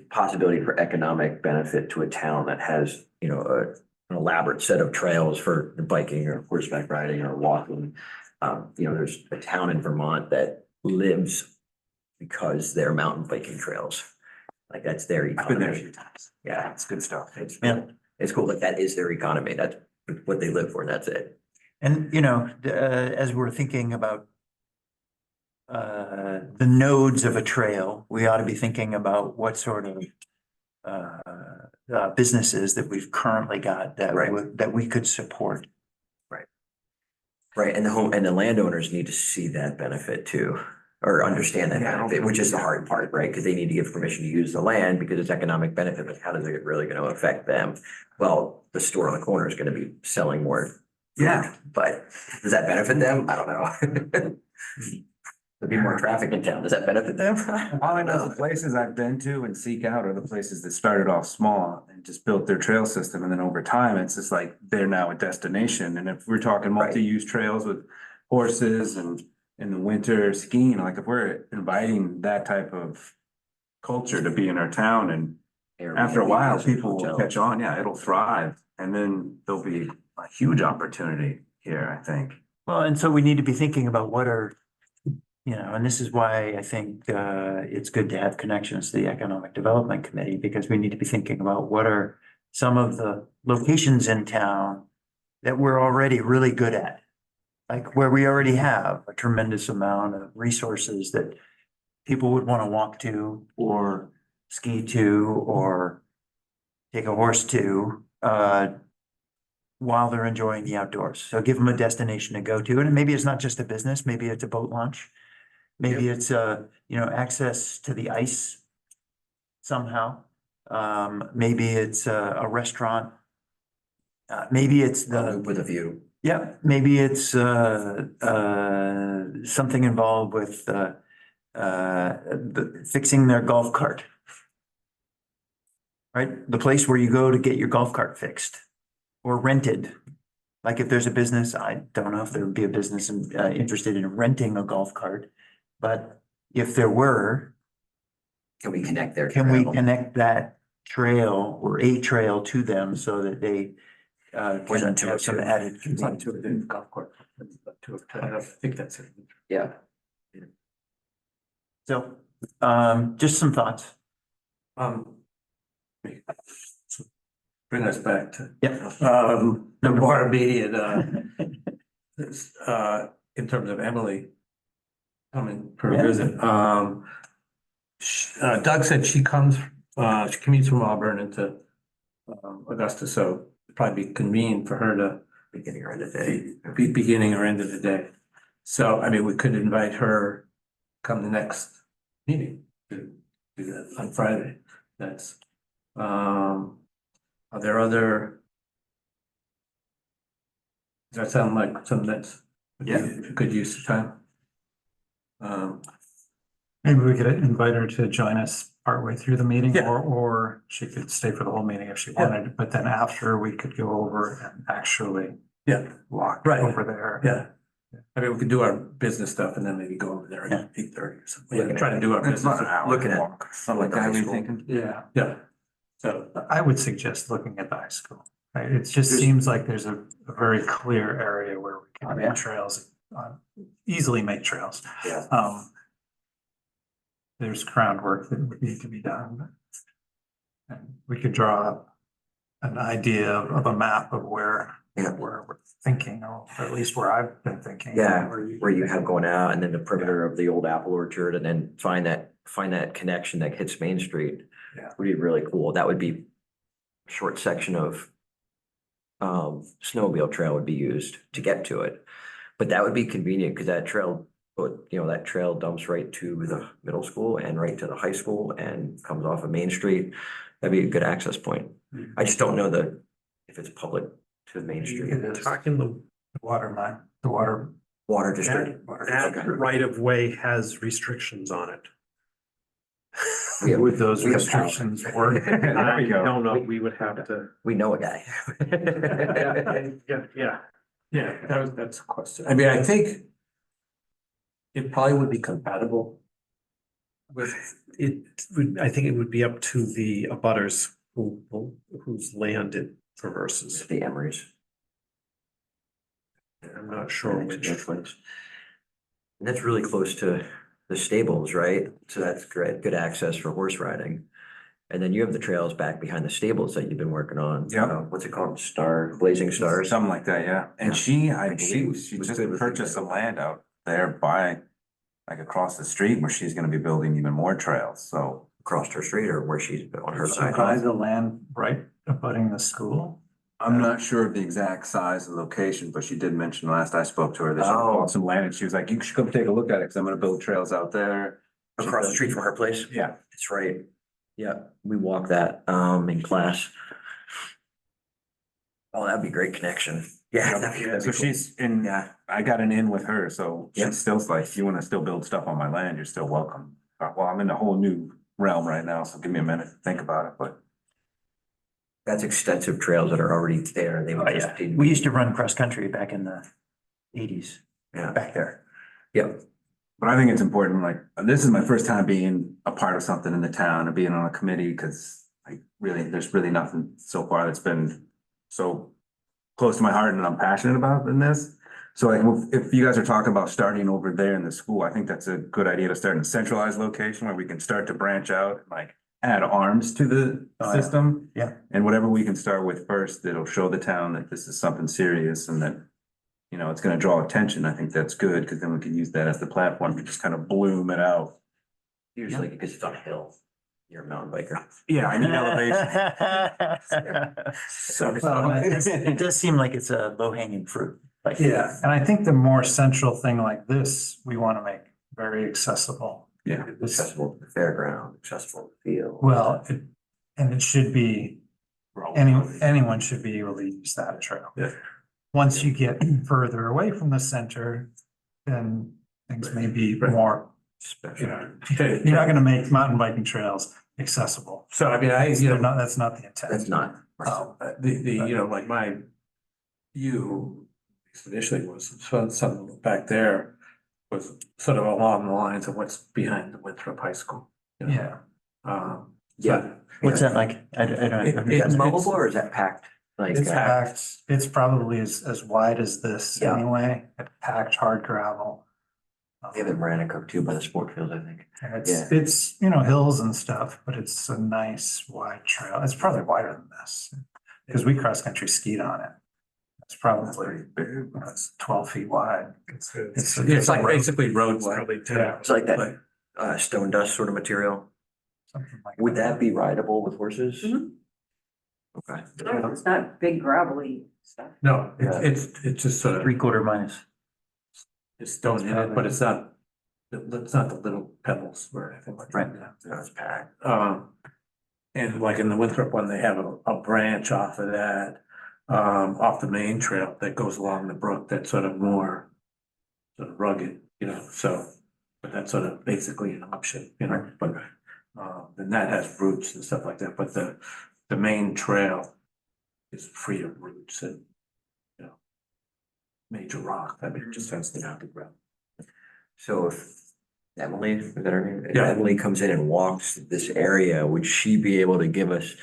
possibility for economic benefit to a town that has, you know, an elaborate set of trails for biking or horseback riding or walking. You know, there's a town in Vermont that lives because they're mountain biking trails. Like that's their I've been there a economy. few times. Yeah, It's good stuff. Yeah. it's cool. Like that is their economy. That's what they live for. That's it. And, you know, as we're thinking about the nodes of a trail, we ought to be thinking about what sort of businesses that we've currently got Right. that we could support. Right. And the landowners need to see that benefit too, or understand that benefit, which is the hard part, right? Because they need to give permission to use the land because it's economic benefit, but how does it really going to affect them? Well, the store on the corner is going to be selling more food, Yeah. but does that benefit them? I don't know. There'd be more traffic in town. Does that benefit them? All I know, the places I've been to and seek out are the places that started off small and just built their trail system. And then over time, it's just like they're now a destination. And if we're talking Right. multi-use trails with horses and in the winter skiing, like if we're inviting that type of culture to be in our town, and after a while, people will catch on. Yeah, it'll thrive. And then there'll be a huge opportunity here, I think. Well, and so we need to be thinking about what are, you know, and this is why I think it's good to have connections to the Economic Development Committee, because we need to be thinking about what are some of the locations in town that we're already really good at. Like where we already have a tremendous amount of resources that people would want to walk to or ski to or take a horse to while they're enjoying the outdoors. So give them a destination to go to. And maybe it's not just a business, maybe it's a boat launch. Maybe it's you know, access to the ice somehow. Maybe it's a restaurant. Maybe it's With a view. yeah, maybe it's something involved with fixing their golf cart. Right? The place where you go to get your golf cart fixed or rented. Like if there's a business, I don't know if there would be a business interested in renting a golf cart. But if there were, Can we connect their can we trail? connect that trail or a trail to them so that they Or is can that too- have some added It's not convenience? to a golf course. I think that's it. Yeah. So, just some thoughts. Bring us back to. Yep. The more immediate, in terms of Emily coming for a Yeah. visit, Doug said she comes she commutes from Auburn into Augusta, so it'd probably be convenient for her to Beginning or end of the day. be beginning or end of the day. So, I mean, we could invite her come the next meeting to do that on Friday. That's, are there other? Does that sound like something that's good use of time? Maybe we could invite her to join us partway through the meeting, Yeah. or she could stay for the whole meeting if she wanted, but then after we could go over and actually Yeah, walk Right. over there. yeah. I mean, we could do our business stuff and then maybe go over there Yeah. at 8:30 or something. Yeah, try to do our It's business. not an hour Looking at- walk, something like the high that, we school. thinking. Yeah, Yeah, so, I would suggest looking at the high school. Right? It just There's- seems like there's a very clear area where we Oh, can yeah. make trails, easily make trails. Yeah. There's groundwork that would need to be done. And we could draw up an idea of a map of where we're thinking, or at least where I've been thinking. Yeah, where you have going out and then the perimeter of the old apple orchard and then find that connection that hits Main Street. Yeah. Would be really cool. That would be a short section of snowmobile trail would be used to get to it. But that would be convenient because that trail, that trail dumps right to the middle school and right to the high school and comes off of Main Street. That'd be a good access point. I just don't know if it's public to Main Street. Talking the, The water. Water district. that right of way has restrictions on it. We have- Would those we have power. restrictions work? I we go. don't know, we would have to. We know a guy. Yeah. yeah, that's a question. I mean, I think it probably would be compatible with, I think it would be up to the abutters whose land it traverses. The Emerys. I'm not sure which. And that's really close to the stables, right? So that's great, good access for horse riding. And then you have the trails back behind the stables that you've been working on. Yeah. What's it called? Blazing Stars? Something like that, yeah. Yeah. And she, I And she believe, was she good just with purchased the- some land out there by, like across the street where she's gonna be building even more trails, so. Across her street or where she's on her side? Buy the land right abutting the school. I'm not sure of the exact size and location, but she did mention last I spoke to her that she Oh. bought some land and she was like, you should come take a look at it, cause I'm gonna build trails out there. Across the street from her place? Yeah. That's right. Yeah, we walk that in class. Oh, that'd be a great connection. Yeah. that'd be So cool. she's in, Yeah, I got an in with her, so Yeah. she's still like, if you wanna still build stuff on my land, you're still welcome. Well, I'm in a whole new realm right now, so give me a minute to think about it, but. that's extensive trails that are already there. They Oh, would yeah. just. be- We used to run cross-country back in the 80s, Yeah, back there. yeah, But I think it's important, like, this is my first time being a part of something in the town and being on a committee, cause like really, there's really nothing so far that's been so close to my heart and I'm passionate about in this. So like, if you guys are talking about starting over there in the school, I think that's a good idea to start in a centralized location where we can start to branch out, like add arms to the Oh, yeah. system. Yeah. And whatever we can start with first, it'll show the town that this is something serious and that, you know, it's gonna draw attention. I think that's good, cause then we can use that as the platform to just kind of bloom it out. usually because it's on a hill. You're a mountain biker. Yeah, I need elevation. Well, It does seem like it's a low-hanging fruit. Like, Yeah, and I think the more central thing like this, we want to make very accessible. Yeah. This- Accessible to the fairground, accessible to the field. Well, and it should be, anyone should be able to use that trail. Yeah. Once you get further away from the center, then things may be more, you know, you're not gonna make mountain biking trails accessible. so I mean, That's not the intent. That's not. you know, like my view initially was something back there was sort of along the lines of what's behind the Winthrop High School. you know? Yeah, So- Yeah. What's that like? I don't. It's mobile or is that packed? Like, it's packed, it's probably as wide as this Yeah. anyway, packed hard gravel. they have it in Maranicook too by the sport field, I think. And Yeah. it's, you know, hills and stuff, but it's a nice wide trail. It's probably wider than this. Because we cross-country skied on it. It's probably, it's 12 feet wide. It's like basically road It's wide. probably Yeah. It's like that Like, stone dust sort of material. something like Would that be rideable with horses? Mhm. Okay. It's not big gravelly stuff. No, it's just sort of, 3/4 minus. it's stone in it, but it's not the little pebbles or anything like Right. that. That's packed. And like in the Winthrop one, they have a branch off of that, off the main trail that goes along the brook that's sort of more sort of rugged, you know, so, but that's sort of basically an option, you know, but, and that has roots and stuff like that, but the main trail is free of roots and, you know, major rock, I mean, it just has to have the ground. So if Emily, is that her name? If Yeah. Emily comes in and walks this area, would she be able to give us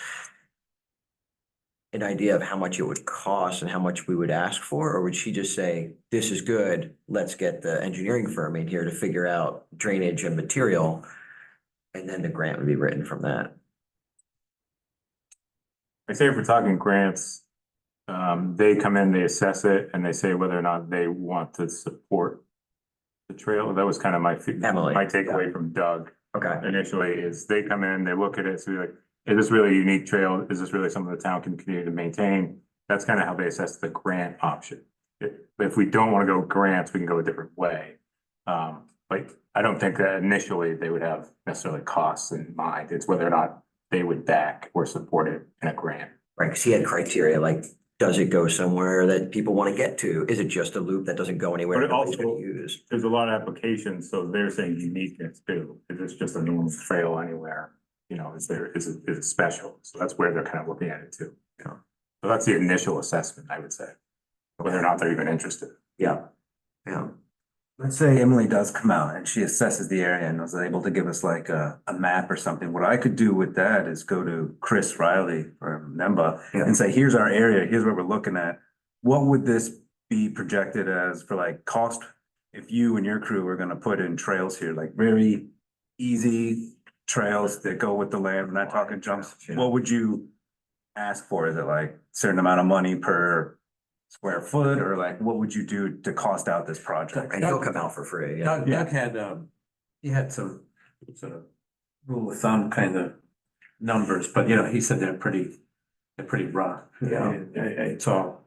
an idea of how much it would cost and how much we would ask for? Or would she just say, this is good, let's get the engineering firm in here to figure out drainage and material? And then the grant would be written from that. I say if we're talking grants, they come in, they assess it, and they say whether or not they want to support the trail. That was kind of Emily, my takeaway from Doug Okay, initially is they come in, they look at it, so like, is this really a unique trail? Is this really something the town can continue to maintain? That's kind of how they assess the grant option. If we don't want to go grants, we can go a different way. But I don't think that initially they would have necessarily costs in mind. It's whether or not they would back or support it in a grant. right, because he had criteria like, does it go somewhere that people want to get to? Is it just a loop that doesn't go anywhere But it nobody's also- gonna use? There's a lot of applications, so they're saying uniqueness too. Is this just a normal trail anywhere? You know, is it special? So that's where they're kind of looking at it too. Yeah. So that's the initial assessment, I would say, whether or not they're even interested. Yeah. Yeah, Let's say Emily does come out and she assesses the area and was able to give us like a map or something. What I could do with that is go to Chris Riley or NEMBA Yeah. and say, here's our area, here's what we're looking at. What would this be projected as for like cost? If you and your crew are gonna put in trails here, like very easy trails that go with the land, we're not talking jumps. Yeah. What would you ask for? Is it like certain amount of money per square foot, or like what would you do to cost out this project? and he'll come out for free, yeah. Doug had, he had some sort of rule of thumb kind of numbers, but you know, he said they're pretty rough. Yeah. It's all,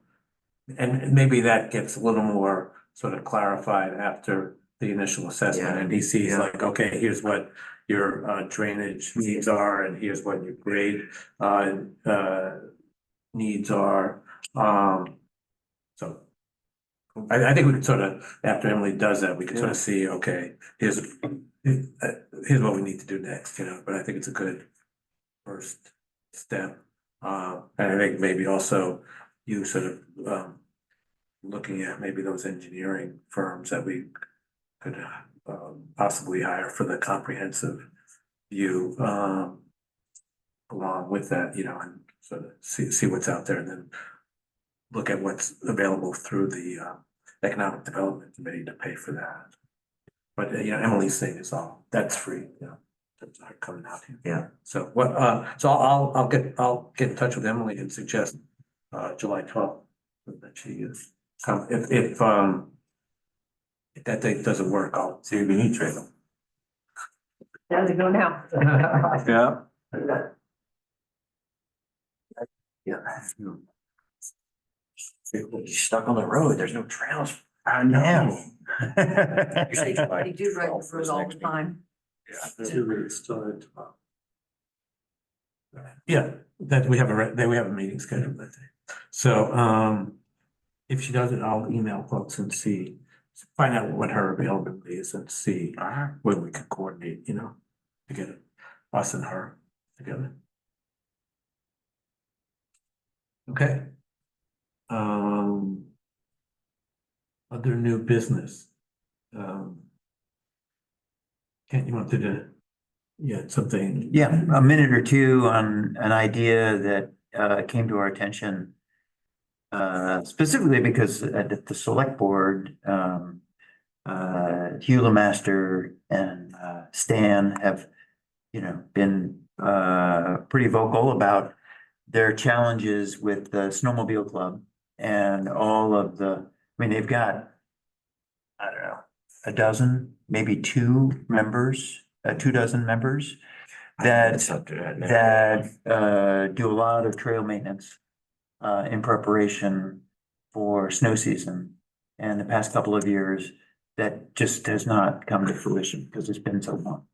and maybe that gets a little more sort of clarified after the initial assessment, Yeah. and he sees Yeah. like, okay, here's what your drainage needs are, and here's what your grade needs are, so. I think we could sort of, after Emily does that, we can sort of see, okay, here's what we need to do next, you know, but I think it's a good first step. And I think maybe also you sort of, looking at maybe those engineering firms that we could, possibly hire for the comprehensive view, along with that, you know, and sort of see what's out there and then look at what's available through the Economic Development Committee to pay for that. But, you know, Emily's thing is that's free, you know, that's her coming out here. Yeah. So what, so I'll get in touch with Emily and suggest July 12th. That she is, if that date doesn't work, I'll see if we need trail. There they go now. Yeah. Yeah. He's stuck on the road, there's no trails. I know. You say July They do ride the 12th road was all next the meeting. time. Yeah, that we have a meeting scheduled that day. So, if she doesn't, I'll email folks and find out what her availability is and see whether we can coordinate, you know, to get us and her together. Okay. Other new business. Kent, you wanted to, something? Yeah, a minute or two on an idea that came to our attention. Specifically because at the select board, Hugh Lemaster and Stan have, you know, been pretty vocal about their challenges with the snowmobile club and all of the, I mean, they've got, I don't know, a dozen, maybe 2 members, 2 dozen members. that, That's up to that. do a lot of trail maintenance in preparation for snow season. And the past couple of years, that just has not come to fruition because it's been so long.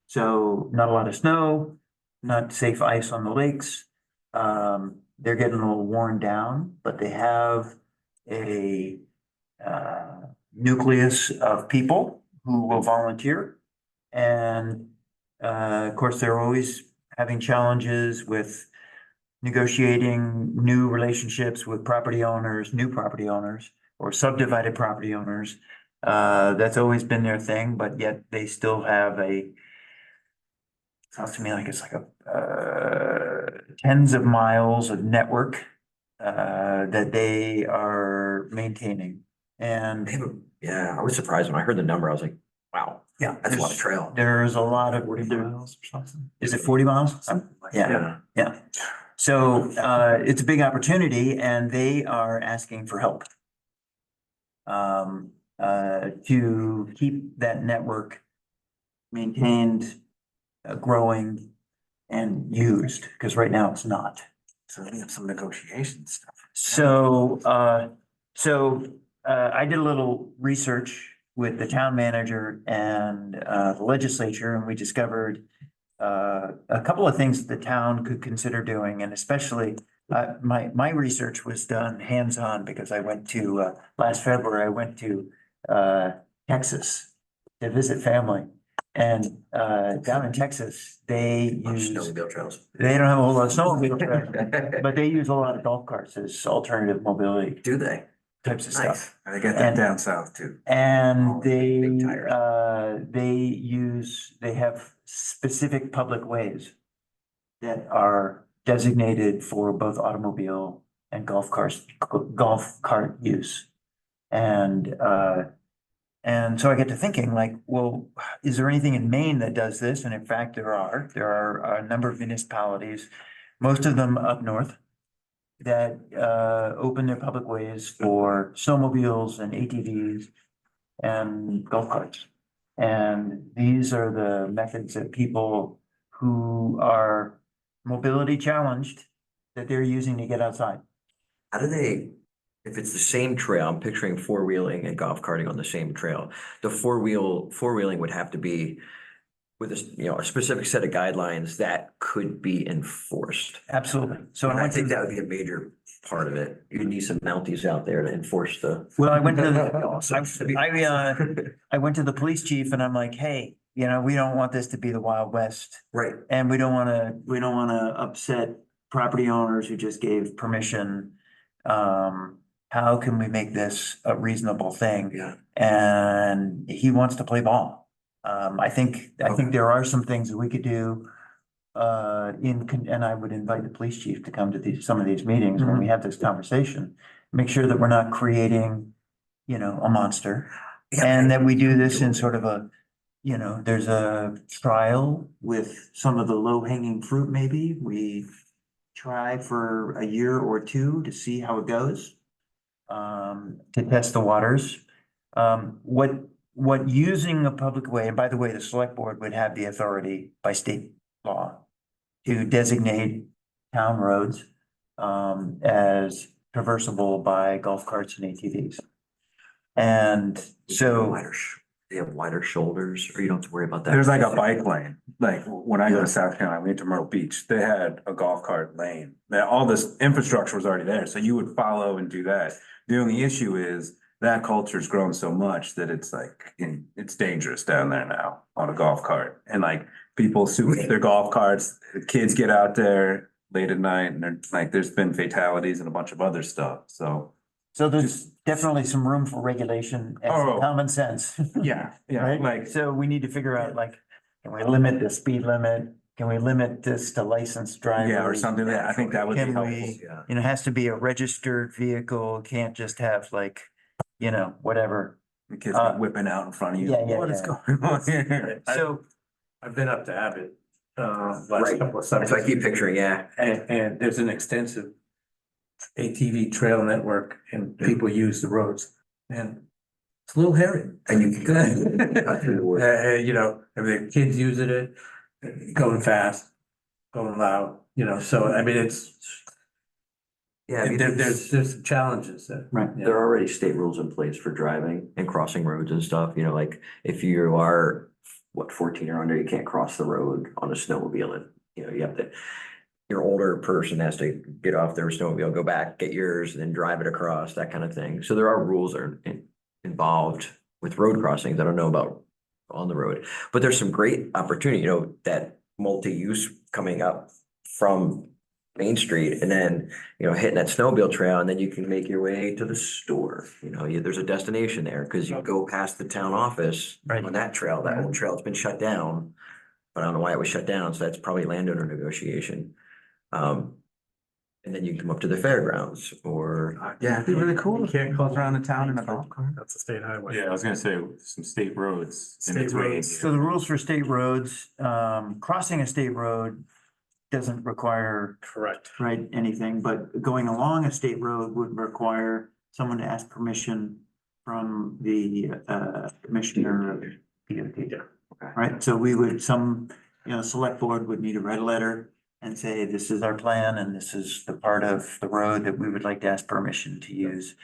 So not a lot of snow, not safe ice on the lakes. They're getting a little worn down, but they have a nucleus of people who will volunteer. And of course, they're always having challenges with negotiating new relationships with property owners, new property owners, or subdivided property owners. That's always been their thing, but yet they still have sounds to me like it's like tens of miles of network that they are maintaining. And They have yeah, I was surprised when I heard the number. I was like, wow, yeah, that's a lot of trail. there's a lot of, 40 miles or something. is it 40 miles? Yeah. Yeah. So it's a big opportunity and they are asking for help. To keep that network maintained, growing and used, because right now it's not. So we have some negotiation stuff. So I did a little research with the town manager and the legislature, and we discovered a couple of things that the town could consider doing, and especially my research was done hands-on because I went to last February, I went to Texas to visit family. And down in Texas, they use, Snowmobile trails. they don't have a whole lot of snowmobile trails, but they use a lot of golf carts as alternative mobility Do they? types of Nice. stuff. They got that down south too. And Big tires. they have specific public ways that are designated for both automobile and golf cart use. And so I get to thinking like, well, is there anything in Maine that does this? And in fact, there are a number of municipalities, most of them up north, that open their public ways for snowmobiles and ATVs and golf carts. And these are the methods that people who are mobility challenged, that they're using to get outside. How do they, if it's the same trail, I'm picturing four-wheeling and golf carting on the same trail. The four-wheeling would have to be with a specific set of guidelines that could be enforced. Absolutely. So And I I went think to, that would be a major part of it. You need some Mounties out there to enforce the. well, I went to, Awesome. I went to the police chief and I'm like, hey, we don't want this to be the Wild West. Right. And we don't wanna upset property owners who just gave permission. How can we make this a reasonable thing? Yeah. And he wants to play ball. I think there are some things that we could do. And I would invite the police chief to come to some of these meetings when we have this conversation. Make sure that we're not creating, a monster. And that we do this in sort of there's a trial with some of the low hanging fruit, maybe. We try for a year or two to see how it goes. To test the waters. What using a public way, and by the way, the select board would have the authority by state law to designate town roads as traversable by golf carts and ATVs. And so, They have wider shoulders, or you don't have to worry about that. There's like a bike lane, like when I go to South Carolina, we went to Myrtle Beach, they had a golf cart lane. That all this infrastructure was already there, so you would follow and do that. The only issue is that culture's grown so much that it's like, it's dangerous down there now on a golf cart. And like people super their golf carts, the kids get out there late at night and they're like, there's been fatalities and a bunch of other stuff, so. so there's definitely some room for regulation and some Oh. common sense. Yeah, yeah, Right? like, So we need to figure out like, can we limit the speed limit? Can we limit this to licensed drivers? yeah, or something like that, I think that would be Can helpful. we- Yeah. It has to be a registered vehicle, can't just have like, whatever. The kids are whipping out in front of you. Yeah, yeah, What is yeah. going on here? So, I've been up to Abbott, last Right. couple of So I summers. keep picturing, yeah. And there's an extensive ATV trail network and people use the roads and it's a little hairy. And you can cut through the woods. The kids using it. going fast, going loud, you know, so I mean, it's, Yeah, I mean, there's some challenges that. Right. Yeah. there are already state rules in place for driving and crossing roads and stuff, you know, like if you are, what, 14 or under, you can't cross the road on a snowmobile and, you know, you have to, your older person has to get off their snowmobile, go back, get yours, and then drive it across, that kind of thing. So there are rules that are involved with road crossings. I don't know about on the road, but there's some great opportunity, you know, that multi-use coming up from Main Street and then, you know, hitting that snowmobile trail and then you can make your way to the store. You know, there's a destination there because you go past the town office Right. on that trail, that old trail, it's been shut down. But I don't know why it was shut down. So that's probably landowner negotiation. And then you can come up to the fairgrounds or, Yeah, it'd be really cool. You can't Goes around the town in a golf cart. That's a state highway. Yeah, I was gonna say some state roads in State between. roads. So the rules for state roads, crossing a state road doesn't require, Correct. right, anything, but going along a state road would require someone to ask permission from the commissioner of DOT. Yeah. Right, so we would, you know, select board would need to write a letter and say, this is our plan and this is the part of the road that we would like to ask permission to use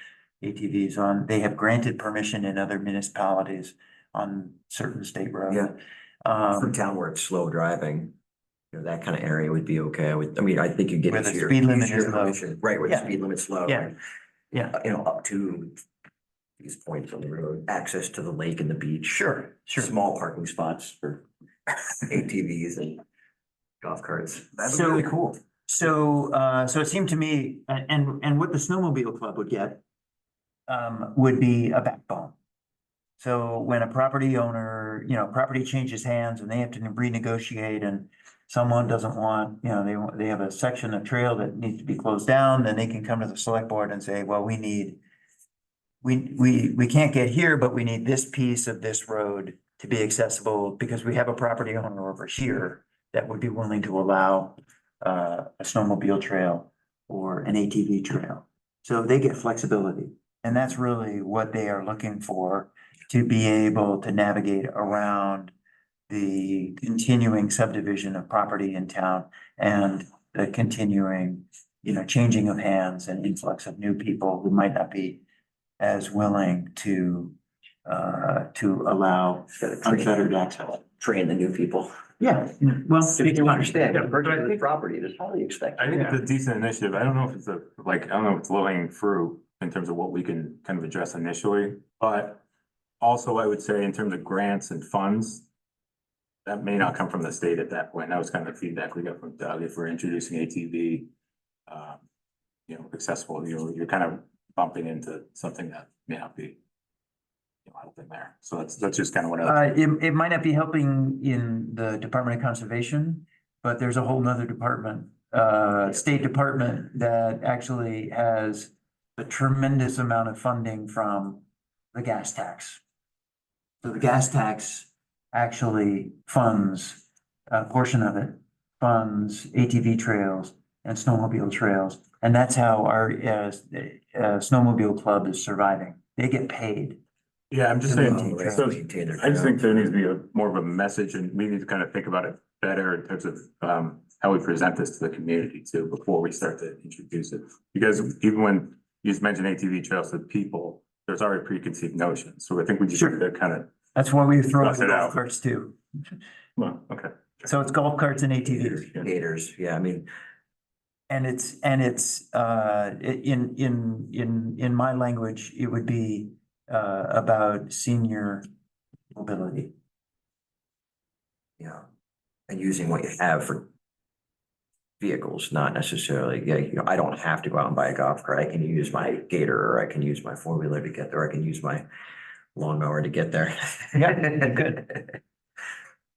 ATVs on. They have granted permission in other municipalities on certain state roads. Yeah. for town where it's slow driving. You know, that kind of area would be okay. I mean, I think you get Where the easier. speed limit easier is low. permission, right, where the Yeah. speed limit's low. Yeah. and, Yeah. You know, up to these points on the road, access to the lake and the beach. Sure. Small parking spots for ATVs and golf carts. That'd be So- really cool. So it seemed to me, and what the snowmobile club would get would be a backbone. So when a property owner, you know, property changes hands and they have to renegotiate and someone doesn't want, you know, they have a section of trail that needs to be closed down, then they can come to the select board and say, well, we can't get here, but we need this piece of this road to be accessible because we have a property owner over here that would be willing to allow a snowmobile trail or an ATV trail. So they get flexibility. And that's really what they are looking for, to be able to navigate around the continuing subdivision of property in town and the continuing, you know, changing of hands and influx of new people who might not be as willing to allow unfettered access. Train the new people. Yeah, well. If you understand, Yeah, the but I purchase of the think- property, that's how you expect. I think it's a decent initiative. I don't know if it's I don't know if it's low hanging fruit in terms of what we can kind of address initially, but also I would say in terms of grants and funds, that may not come from the state at that point. That was kind of the feedback we got from Doug. If we're introducing ATV, you know, accessible, you're kind of bumping into something that may not be, you know, helping there. So that's just kind of what I. It might not be helping in the Department of Conservation, but there's a whole nother department, State Department that actually has a tremendous amount of funding from the gas tax. So the gas tax actually funds, a portion of it funds ATV trails and snowmobile trails. And that's how our snowmobile club is surviving. They get paid. Yeah, I'm just to saying, maintain so Maintain their I just trail. think there needs to be more of a message and we need to kind of think about it better in terms of how we present this to the community too, before we start to introduce it. Because even when you just mentioned ATV trails to people, there's already preconceived notions. So I think we just Sure. need to kind of, That's why we throw Suss the it golf out. carts too. well, okay. So it's golf carts and ATVs. Gators, yeah, I mean, And it's in my language, it would be about senior mobility. yeah. And using what you have for vehicles, not necessarily, yeah, you know, I don't have to go out and buy a golf cart. I can use my Gator or I can use my four-wheeler to get there. I can use my lawnmower to get there. Yeah, you could.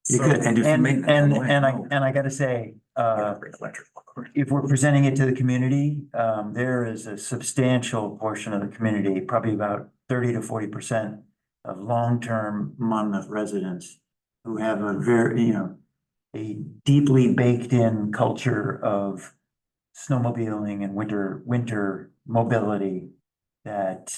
You So- could, And do some and, maintenance on the way. and I gotta say, Bring electric lawnmower. if we're presenting it to the community, there is a substantial portion of the community, probably about 30 to 40% of long-term Monmouth residents who have a very, you know, a deeply baked in culture of snowmobiling and winter mobility that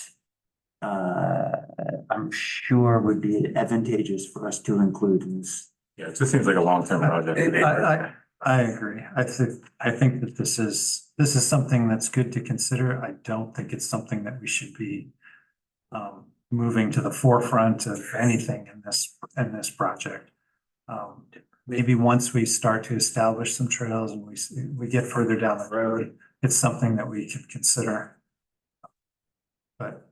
I'm sure would be advantageous for us to include in this Yeah, it just seems like a long-term project. I agree. I think that this is something that's good to consider. I don't think it's something that we should be moving to the forefront of anything in this project. Maybe once we start to establish some trails and we get further down the road, it's something that we could consider. But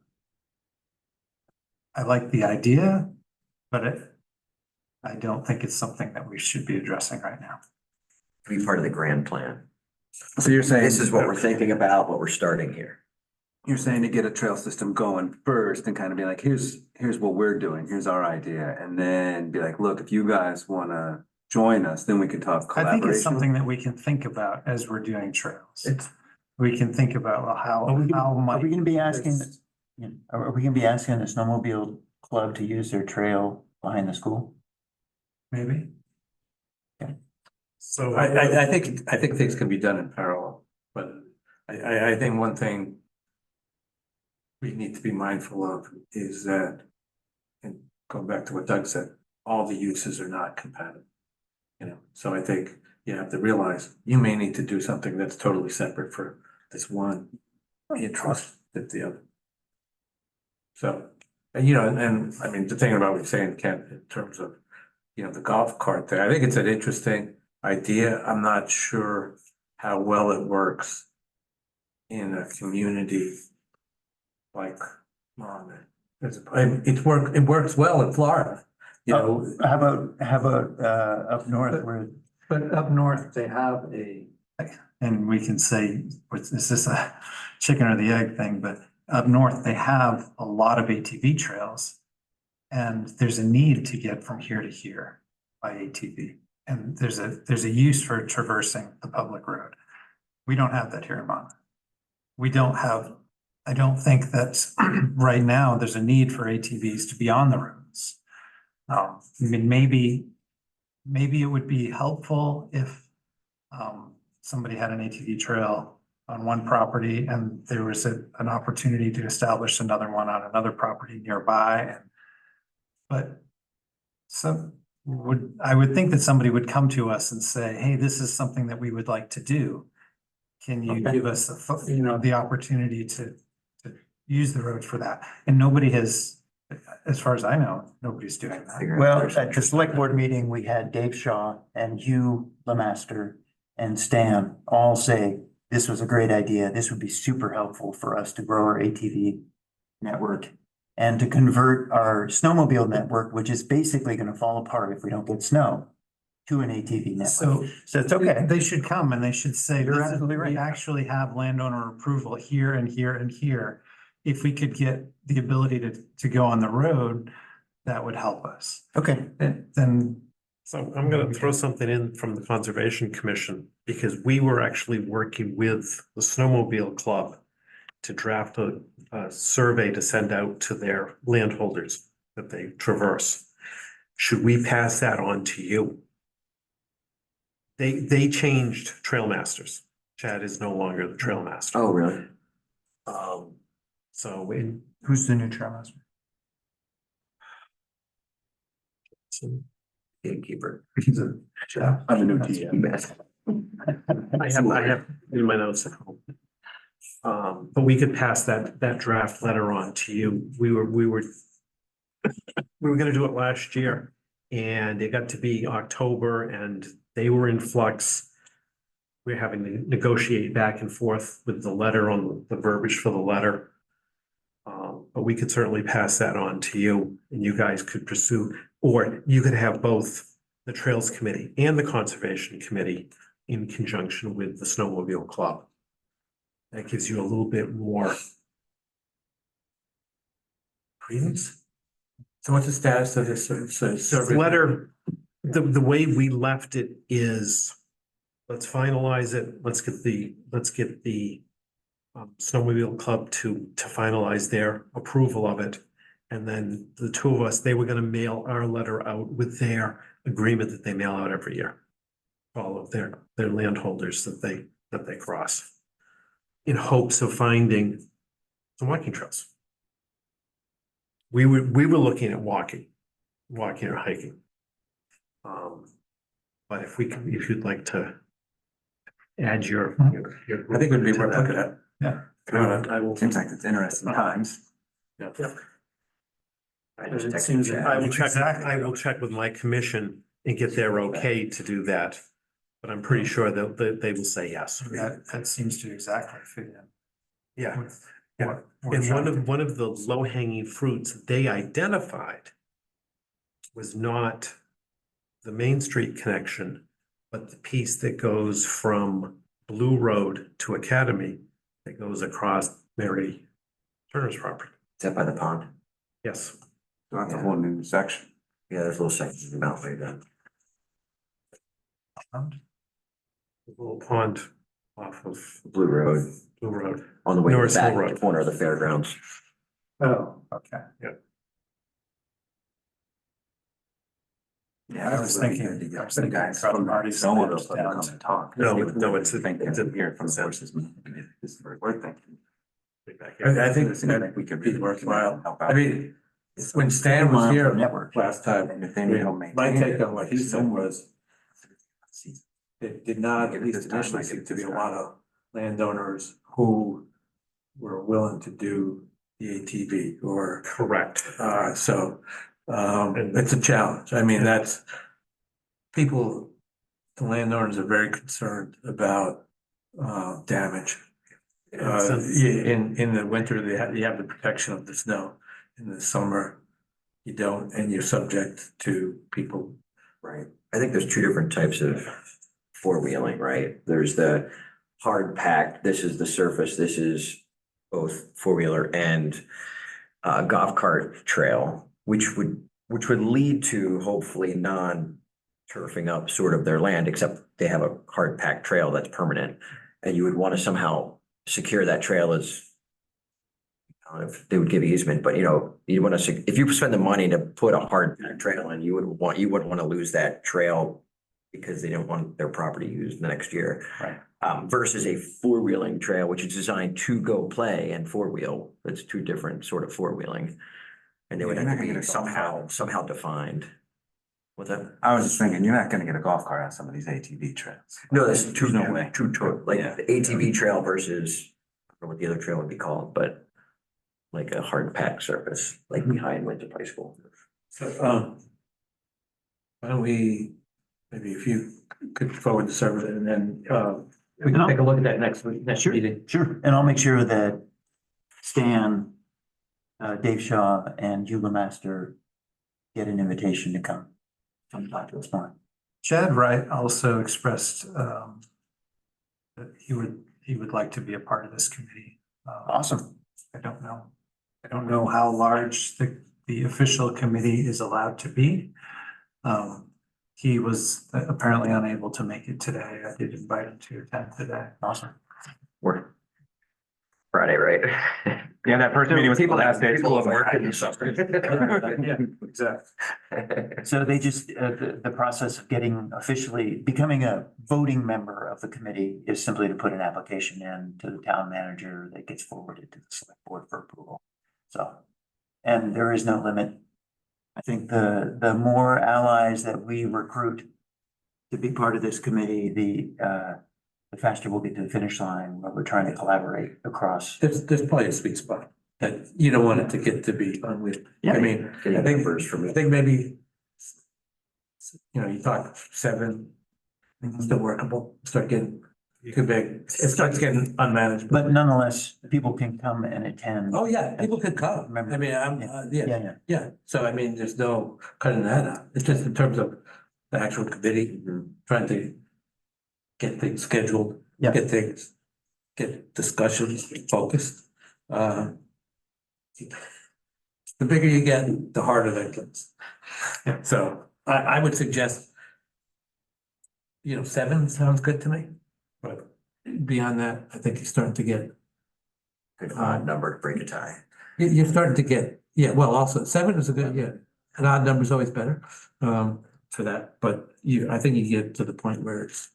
I like the idea, but I don't think it's something that we should be addressing right now. Be part of the grand plan. So you're saying. This is what we're thinking about, what we're starting here. You're saying to get a trail system going first and kind of be like, here's what we're doing, here's our idea, and then be like, look, if you guys wanna join us, then we can talk I think it's collaboration. something that we can think about as we're doing trails. We can think about, well, how Are might. we gonna be asking, this- are we gonna be asking the snowmobile club to use their trail behind the school? Maybe. So I think things can be done in parallel, but I think one thing we need to be mindful of is that, and going back to what Doug said, all the uses are not compatible. You know, so I think you have to realize you may need to do something that's totally separate for this one interest than the other. So, and you know, and I mean, the thing about what you're saying, Ken, in terms of, you know, the golf cart thing, I think it's an interesting idea. I'm not sure how well it works in a community like Monmouth. It works well in Florida, you know. How about up north where, But up north, they have and we can say, is this a chicken or the egg thing? But up north, they have a lot of ATV trails. And there's a need to get from here to here by ATV. And there's a use for traversing the public road. We don't have that here in Monmouth. I don't think that right now there's a need for ATVs to be on the roads. I mean, maybe it would be helpful if somebody had an ATV trail on one property and there was an opportunity to establish another one on another property nearby. But I would think that somebody would come to us and say, hey, this is something that we would like to do. Can you give us the opportunity to use the road for that? And nobody has, as far as I know, nobody's doing that. well, at the select board meeting, we had Dave Shaw and Hugh Lemaster and Stan all say, this was a great idea. This would be super helpful for us to grow our ATV network and to convert our snowmobile network, which is basically gonna fall apart if we don't get snow, to an ATV network. So it's okay. They should come and they should say, You're "This is- absolutely right. we actually have landowner approval here and here and here. If we could get the ability to go on the road, that would help us. Okay, Then So I'm gonna throw something in from the Conservation Commission, because we were actually working with the Snowmobile Club to draft a survey to send out to their landholders that they traverse. Should we pass that on to you? They changed trail masters. Chad is no longer the trail master. Oh, really? So who's the new trail master? Gatekeeper. I'm the new TM. I have in my notes at home. But we could pass that draft letter on to you. We were gonna do it last year, and it got to be October and they were in flux. We're having to negotiate back and forth with the letter on the verbiage for the letter. But we could certainly pass that on to you and you guys could pursue, or you could have both the Trails Committee and the Conservation Committee in conjunction with the Snowmobile Club. That gives you a little bit more credence. So what's the status of this survey? Letter, the way we left it is, let's finalize it, let's get the Snowmobile Club to finalize their approval of it. And then the two of us, they were gonna mail our letter out with their agreement that they mail out every year. All of their landholders that they cross. In hopes of finding some walking trails. We were looking at walking or hiking. But if if you'd like to add your. I think it would be worth looking at. Yeah. I will. Seems like it's interesting times. I just It texted seems Chad. I will check, Exactly. I will check with my commission and get their okay to do that. But I'm pretty sure they will say yes. That seems to exactly fit in. Yeah. with what we're And trying to- one of the low hanging fruits they identified was not the Main Street connection, but the piece that goes from Blue Road to Academy that goes across Mary Turner's property. Is that by the pond? Yes. So that's a whole new section. Yeah, there's little sections of Mount right there. The little pond off of Blue Road, Blue Road. on the way to North the Hill back Road. corner of the fairgrounds. Oh, okay. Yeah, I was thinking guys from from Marty's no one down else come to and talk. No, no, it's a- Think it's a- here from the horses. This is what we're thinking. I think think we could be really worthwhile. help out. I mean, when Stan was here Network. last time, And if they need help my maintaining take it, on what he said was, it did not, at least initially, seem to be a lot of landowners who were willing to do the ATV or, Correct. it's a challenge. I mean, that's, people, the landowners are very concerned about, damage. In the winter, you have the protection of the snow. In the summer, you don't, and you're subject to people. Right. I think there's two different types of four-wheeling, right? There's the hard packed, this is the surface, this is both four-wheeler and golf cart trail, which would lead to hopefully non-turfing up sort of their land, except they have a hard packed trail that's permanent. And you would want to somehow secure that trail as I don't know if they would give easement, but you want to, if you spend the money to put a hard packed trail in, you wouldn't want to lose that trail because they don't want their property used the next year. Right. Versus a four-wheeling trail, which is designed to go play and four-wheel. It's two different sort of four-wheeling. And they would You're have not to gonna be get a golf somehow defined. What's that? I was just thinking, you're not gonna get a golf cart on some of these ATV trails. No, that's There's no way. like Yeah. the ATV trail versus, I don't know what the other trail would be called, but like a hard packed surface, like behind Winter High School. So, why don't we, maybe if you could forward the survey and then, we can take a look at that next week, next Sure. meeting. Sure, and I'll make sure that Stan, Dave Shaw and Hugh Master get an invitation to come talk to us more. Chad Wright also expressed that he would like to be a part of this committee. Awesome. I don't know how large the official committee is allowed to be. He was apparently unable to make it today. I did invite him to attend today. Awesome. We're Friday, right? Yeah, that first meeting was the last day of people school. have work in the summer. Yeah, exactly. So they just, the process of becoming a voting member of the committee is simply to put an application in to the town manager that gets forwarded to the select board for approval. So, and there is no limit. I think the more allies that we recruit to be part of this committee, the faster we'll get to the finish line where we're trying to collaborate across. There's probably a sweet spot that you don't want it to get to be unwieldy. Yeah. I mean, I Getting think, numbers for me. I think maybe, you talk 7, still workable, start getting too big, it starts getting unmanageable. But nonetheless, people can come and attend. Oh, yeah, people could come. Remember- I mean, Yeah. yeah. So I mean, there's no cutting that out. It's just in terms of the actual committee, trying to get things scheduled, Yeah. get discussions focused. The bigger you get, the harder that gets. Yeah. So I would suggest, 7 sounds good to me, but beyond that, I think you're starting to get, Good odd number to break a tie. you're starting to get, well, also 7 is a good, an odd number is always better, for that, but I think you get to the point where it's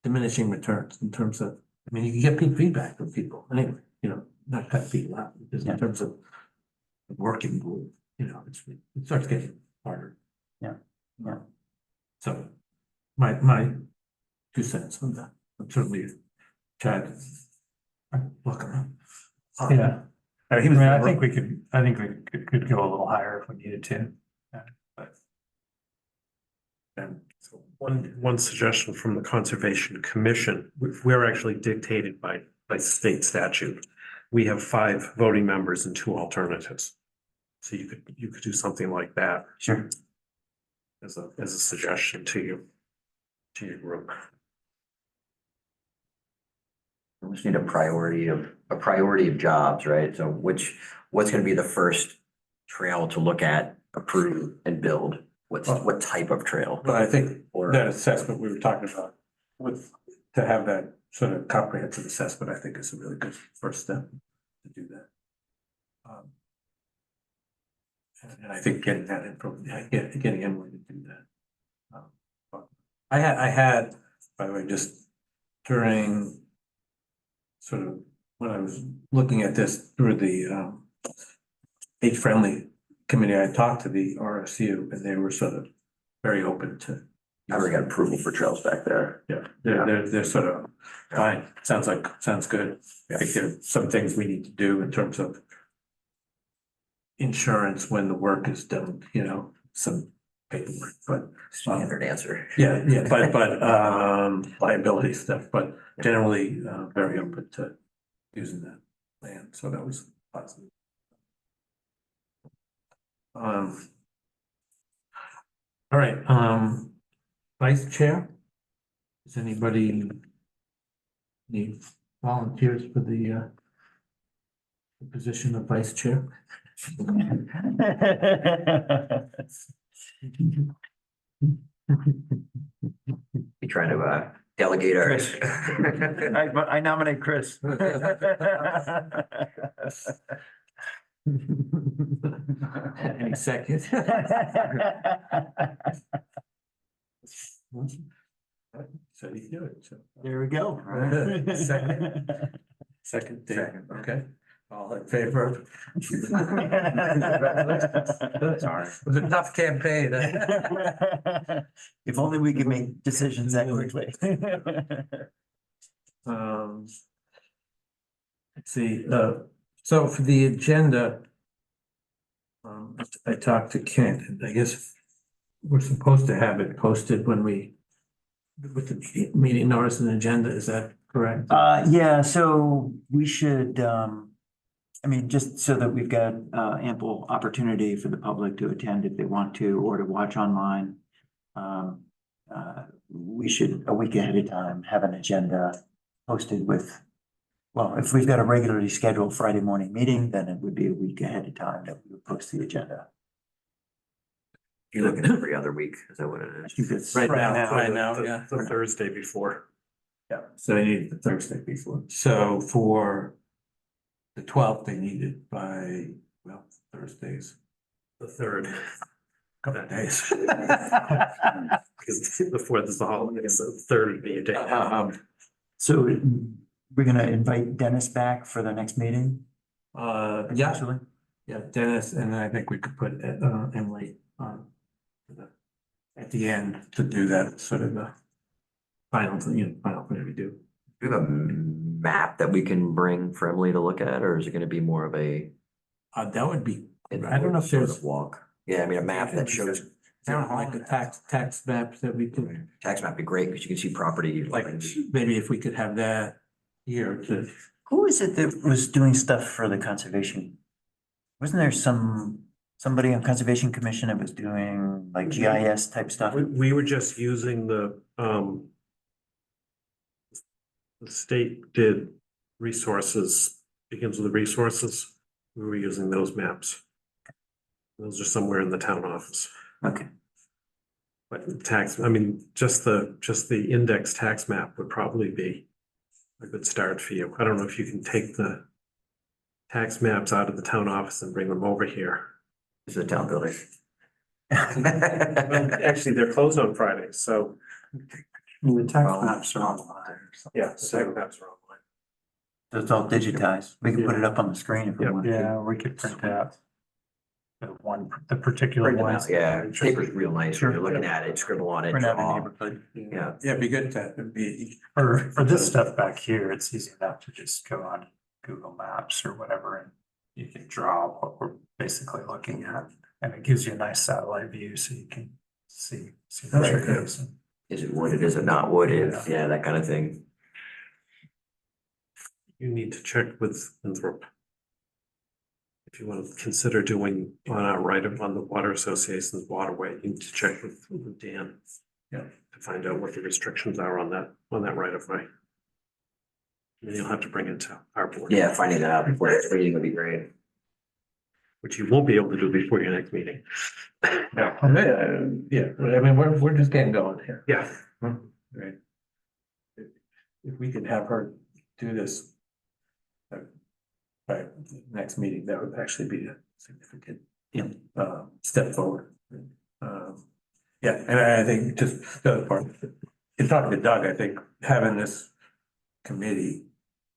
diminishing returns in terms of, you can get feedback from people, anyway, not cut people out, just in terms of working group, it starts getting harder. Yeah. So my 2 cents on that. I'm certainly Chad. Welcome. Yeah, He I was. mean, I think we could go a little higher if we needed to. And So one suggestion from the Conservation Commission, we're actually dictated by state statute. We have 5 voting members and 2 alternatives. So you could do something like that Sure. as a suggestion to your group. We just need a priority of jobs, right? So what's gonna be the first trail to look at, approve and build? What type of trail? But I think Or- that assessment we were talking about with, to have that sort of comprehensive assessment, I think is a really good first step to do that. And I think getting that info, getting Emily to do that. I had, by the way, just during sort of when I was looking at this through the age-friendly committee, I talked to the RSU and they were sort of very open to. I already got approval for trails back there. Yeah, they're sort of fine. Sounds good. I think there's some things we need to do in terms of insurance when the work is done, you know, some paperwork, but Standard answer. yeah, but liability stuff, but generally very open to using that land, so that was positive. All right, vice chair? Does anybody need volunteers for the position of vice chair? Be trying to delegate our. Chris. I nominate Chris. Any second? So you do it, so. There we go. Second, Dave, Second. okay, all in favor? Sorry. It was a tough campaign. If only we could make decisions that quickly. Let's see, so for the agenda. I talked to Kent, and I guess we're supposed to have it posted when we. With the meeting notice and agenda, is that correct? Yeah, so we should, I mean, just so that we've got ample opportunity for the public to attend if they want to, or to watch online. We should, a week ahead of time, have an agenda posted with, well, if we've got a regularly scheduled Friday morning meeting, then it would be a week ahead of time that we would post the agenda. You're looking every other week, is that what it I is? think it's Right now, The- yeah. The Thursday before. Yeah, so they needed the Thursday before, so for the 12th, they needed by, well, Thursdays, The 3rd, couple of days. because the 4th is the holiday, so the 3rd would be a day. So we're gonna invite Dennis back for the next meeting? Yeah, Potentially? yeah, Dennis, and I think we could put Emily on at the end to do that sort of a final thing we do. Do you have a map that we can bring for Emily to look at, or is it gonna be more of a? That would be, I don't know if sort of there's, Walk, yeah, I mean, a map that shows. like a tax maps that we could, Tax map would be great, because you can see property. like, maybe if we could have that here to. Who is it that was doing stuff for the conservation? Wasn't there somebody on Conservation Commission that was doing like GIS type stuff? We were just using the state did resources, begins with the resources. We were using those maps. Those are somewhere in the town office. Okay, But tax, I mean, just the index tax map would probably be a good start for you. I don't know if you can take the tax maps out of the town office and bring them over here. This is a town building. Well, actually, they're closed on Fridays, so the tax maps are online. yeah, the tax maps are online. So it's all digitized. We can put it up on the screen if we Yeah. want. Yeah, we could print that. the particular Print them ones. out, yeah, paper's real nice, when you're looking at it, scribble on it, Print out the draw. neighborhood. Yeah. Yeah, it'd be good to, it'd be. For this stuff back here, it's easy enough to just go on Google Maps or whatever, and you can draw what we're basically looking at. And it gives you a nice satellite view, so you can see the Right. trees. Is it wooded, is it not wooded, yeah, that kind of thing. You need to check with Winthrop. If you want to consider doing on our right of, on the Water Association's waterway, you need to check with Dan. Yeah. To find out what the restrictions are on that right of way. And you'll have to bring it to our board. Yeah, finding that out before next meeting would be great. Which you won't be able to do before your next meeting. Yeah, I mean, we're just getting going here. Yeah. Right. If we could have her do this. By the next meeting, that would actually be a significant. Step forward. Yeah, and I think just the other part, in talking to Doug, I think having this committee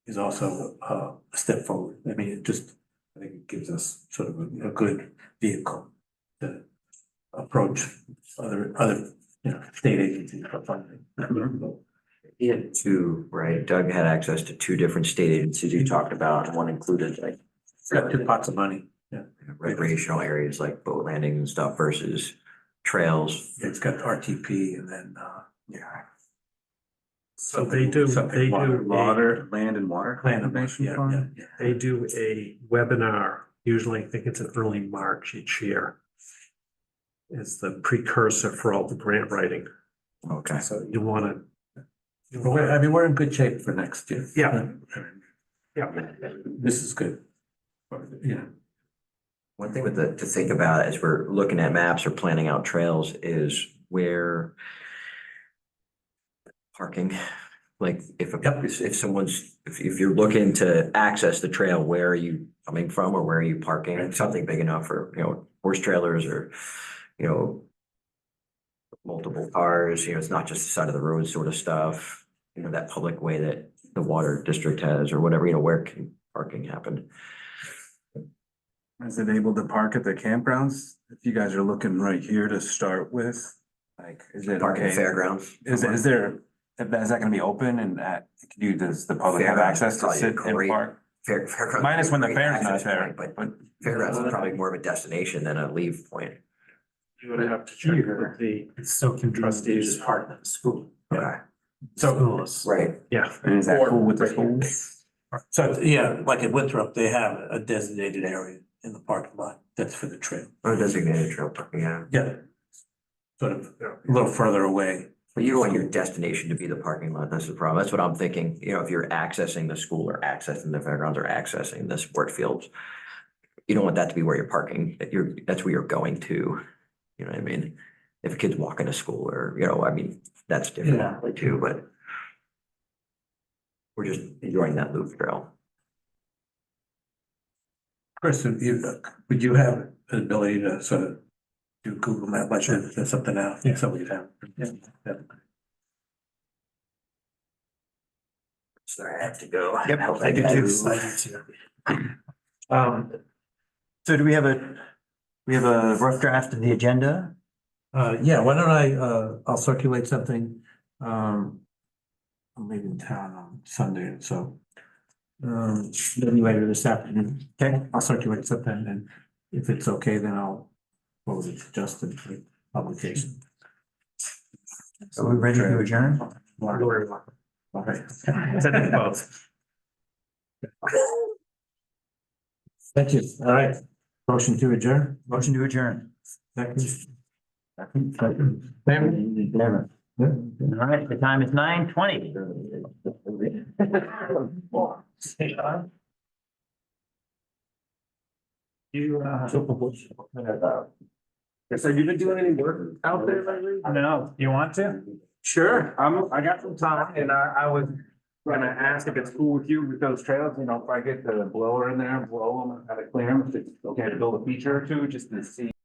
is also a step forward. I mean, I think it gives us sort of a good vehicle to approach other, state agencies for funding. He had two, right? Doug had access to two different state agencies you talked about, and one included like Got 2 pots of money. recreational areas like boat landings and stuff versus trails. It's got RTP and then, So they do Water, land and water. Land and conservation yeah, fund? yeah. They do a webinar, usually I think it's in early March each year. It's the precursor for all the grant writing, Okay. so you wanna. But we're in good shape for next year. Yeah. Yeah. This is good. Yeah. One thing to think about as we're looking at maps or planning out trails is where parking, like if you're looking to access the trail, where are you coming from or where are you parking? Something big enough for, horse trailers or, multiple cars, it's not just the side of the road sort of stuff, that public way that the water district has or whatever, where can parking happen? Is it able to park at the campgrounds? If you guys are looking right here to start with, like, is it Parking at okay? fairgrounds? Is that gonna be open and does the public have Fairgrounds access is to probably sit and great. park? Fairgrounds. Minus when the Great fair's not access there, point, but. Fairgrounds is probably more of a destination than a leave point. You would have to check with the It's so convenient. trustees. Part of the school. Okay, Schools. right. Yeah. And is that cool with the school? So, yeah, like at Winthrop, they have a designated area in the parking lot. That's for the trail. Or designated trail parking, yeah. Yeah. Sort of a little further away. But you don't want your destination to be the parking lot. That's the problem. That's what I'm thinking. If you're accessing the school or accessing the fairgrounds or accessing the sport fields, you don't want that to be where you're parking. That's where you're going to. You know what I mean? If a kid's walking to school or, that's different too, but we're just enjoying that loop trail. Chris, would you have the ability to sort of do Google Map like that, or something else? Yeah. So we'd have. Yeah. Sorry, I have to go. Yep, I do do. too. I do too. So do we have a rough draft of the agenda? Yeah, why don't I'll circulate something. I'm leaving town on Sunday, so. Maybe later this afternoon. Okay, I'll circulate something and if it's okay, then I'll forward it to Justin for publication. Are we ready to adjourn? All right. Thank you. All right. Motion to adjourn. Motion to adjourn. Second. Never. All right, the time is 9:20. So you've been doing any work out there lately? No, you want to? Sure, I got some time and I was gonna ask if it's cool with you with those trails, if I get the blower in there and blow them, kind of clear them, if it's okay to build a feature or two, just to see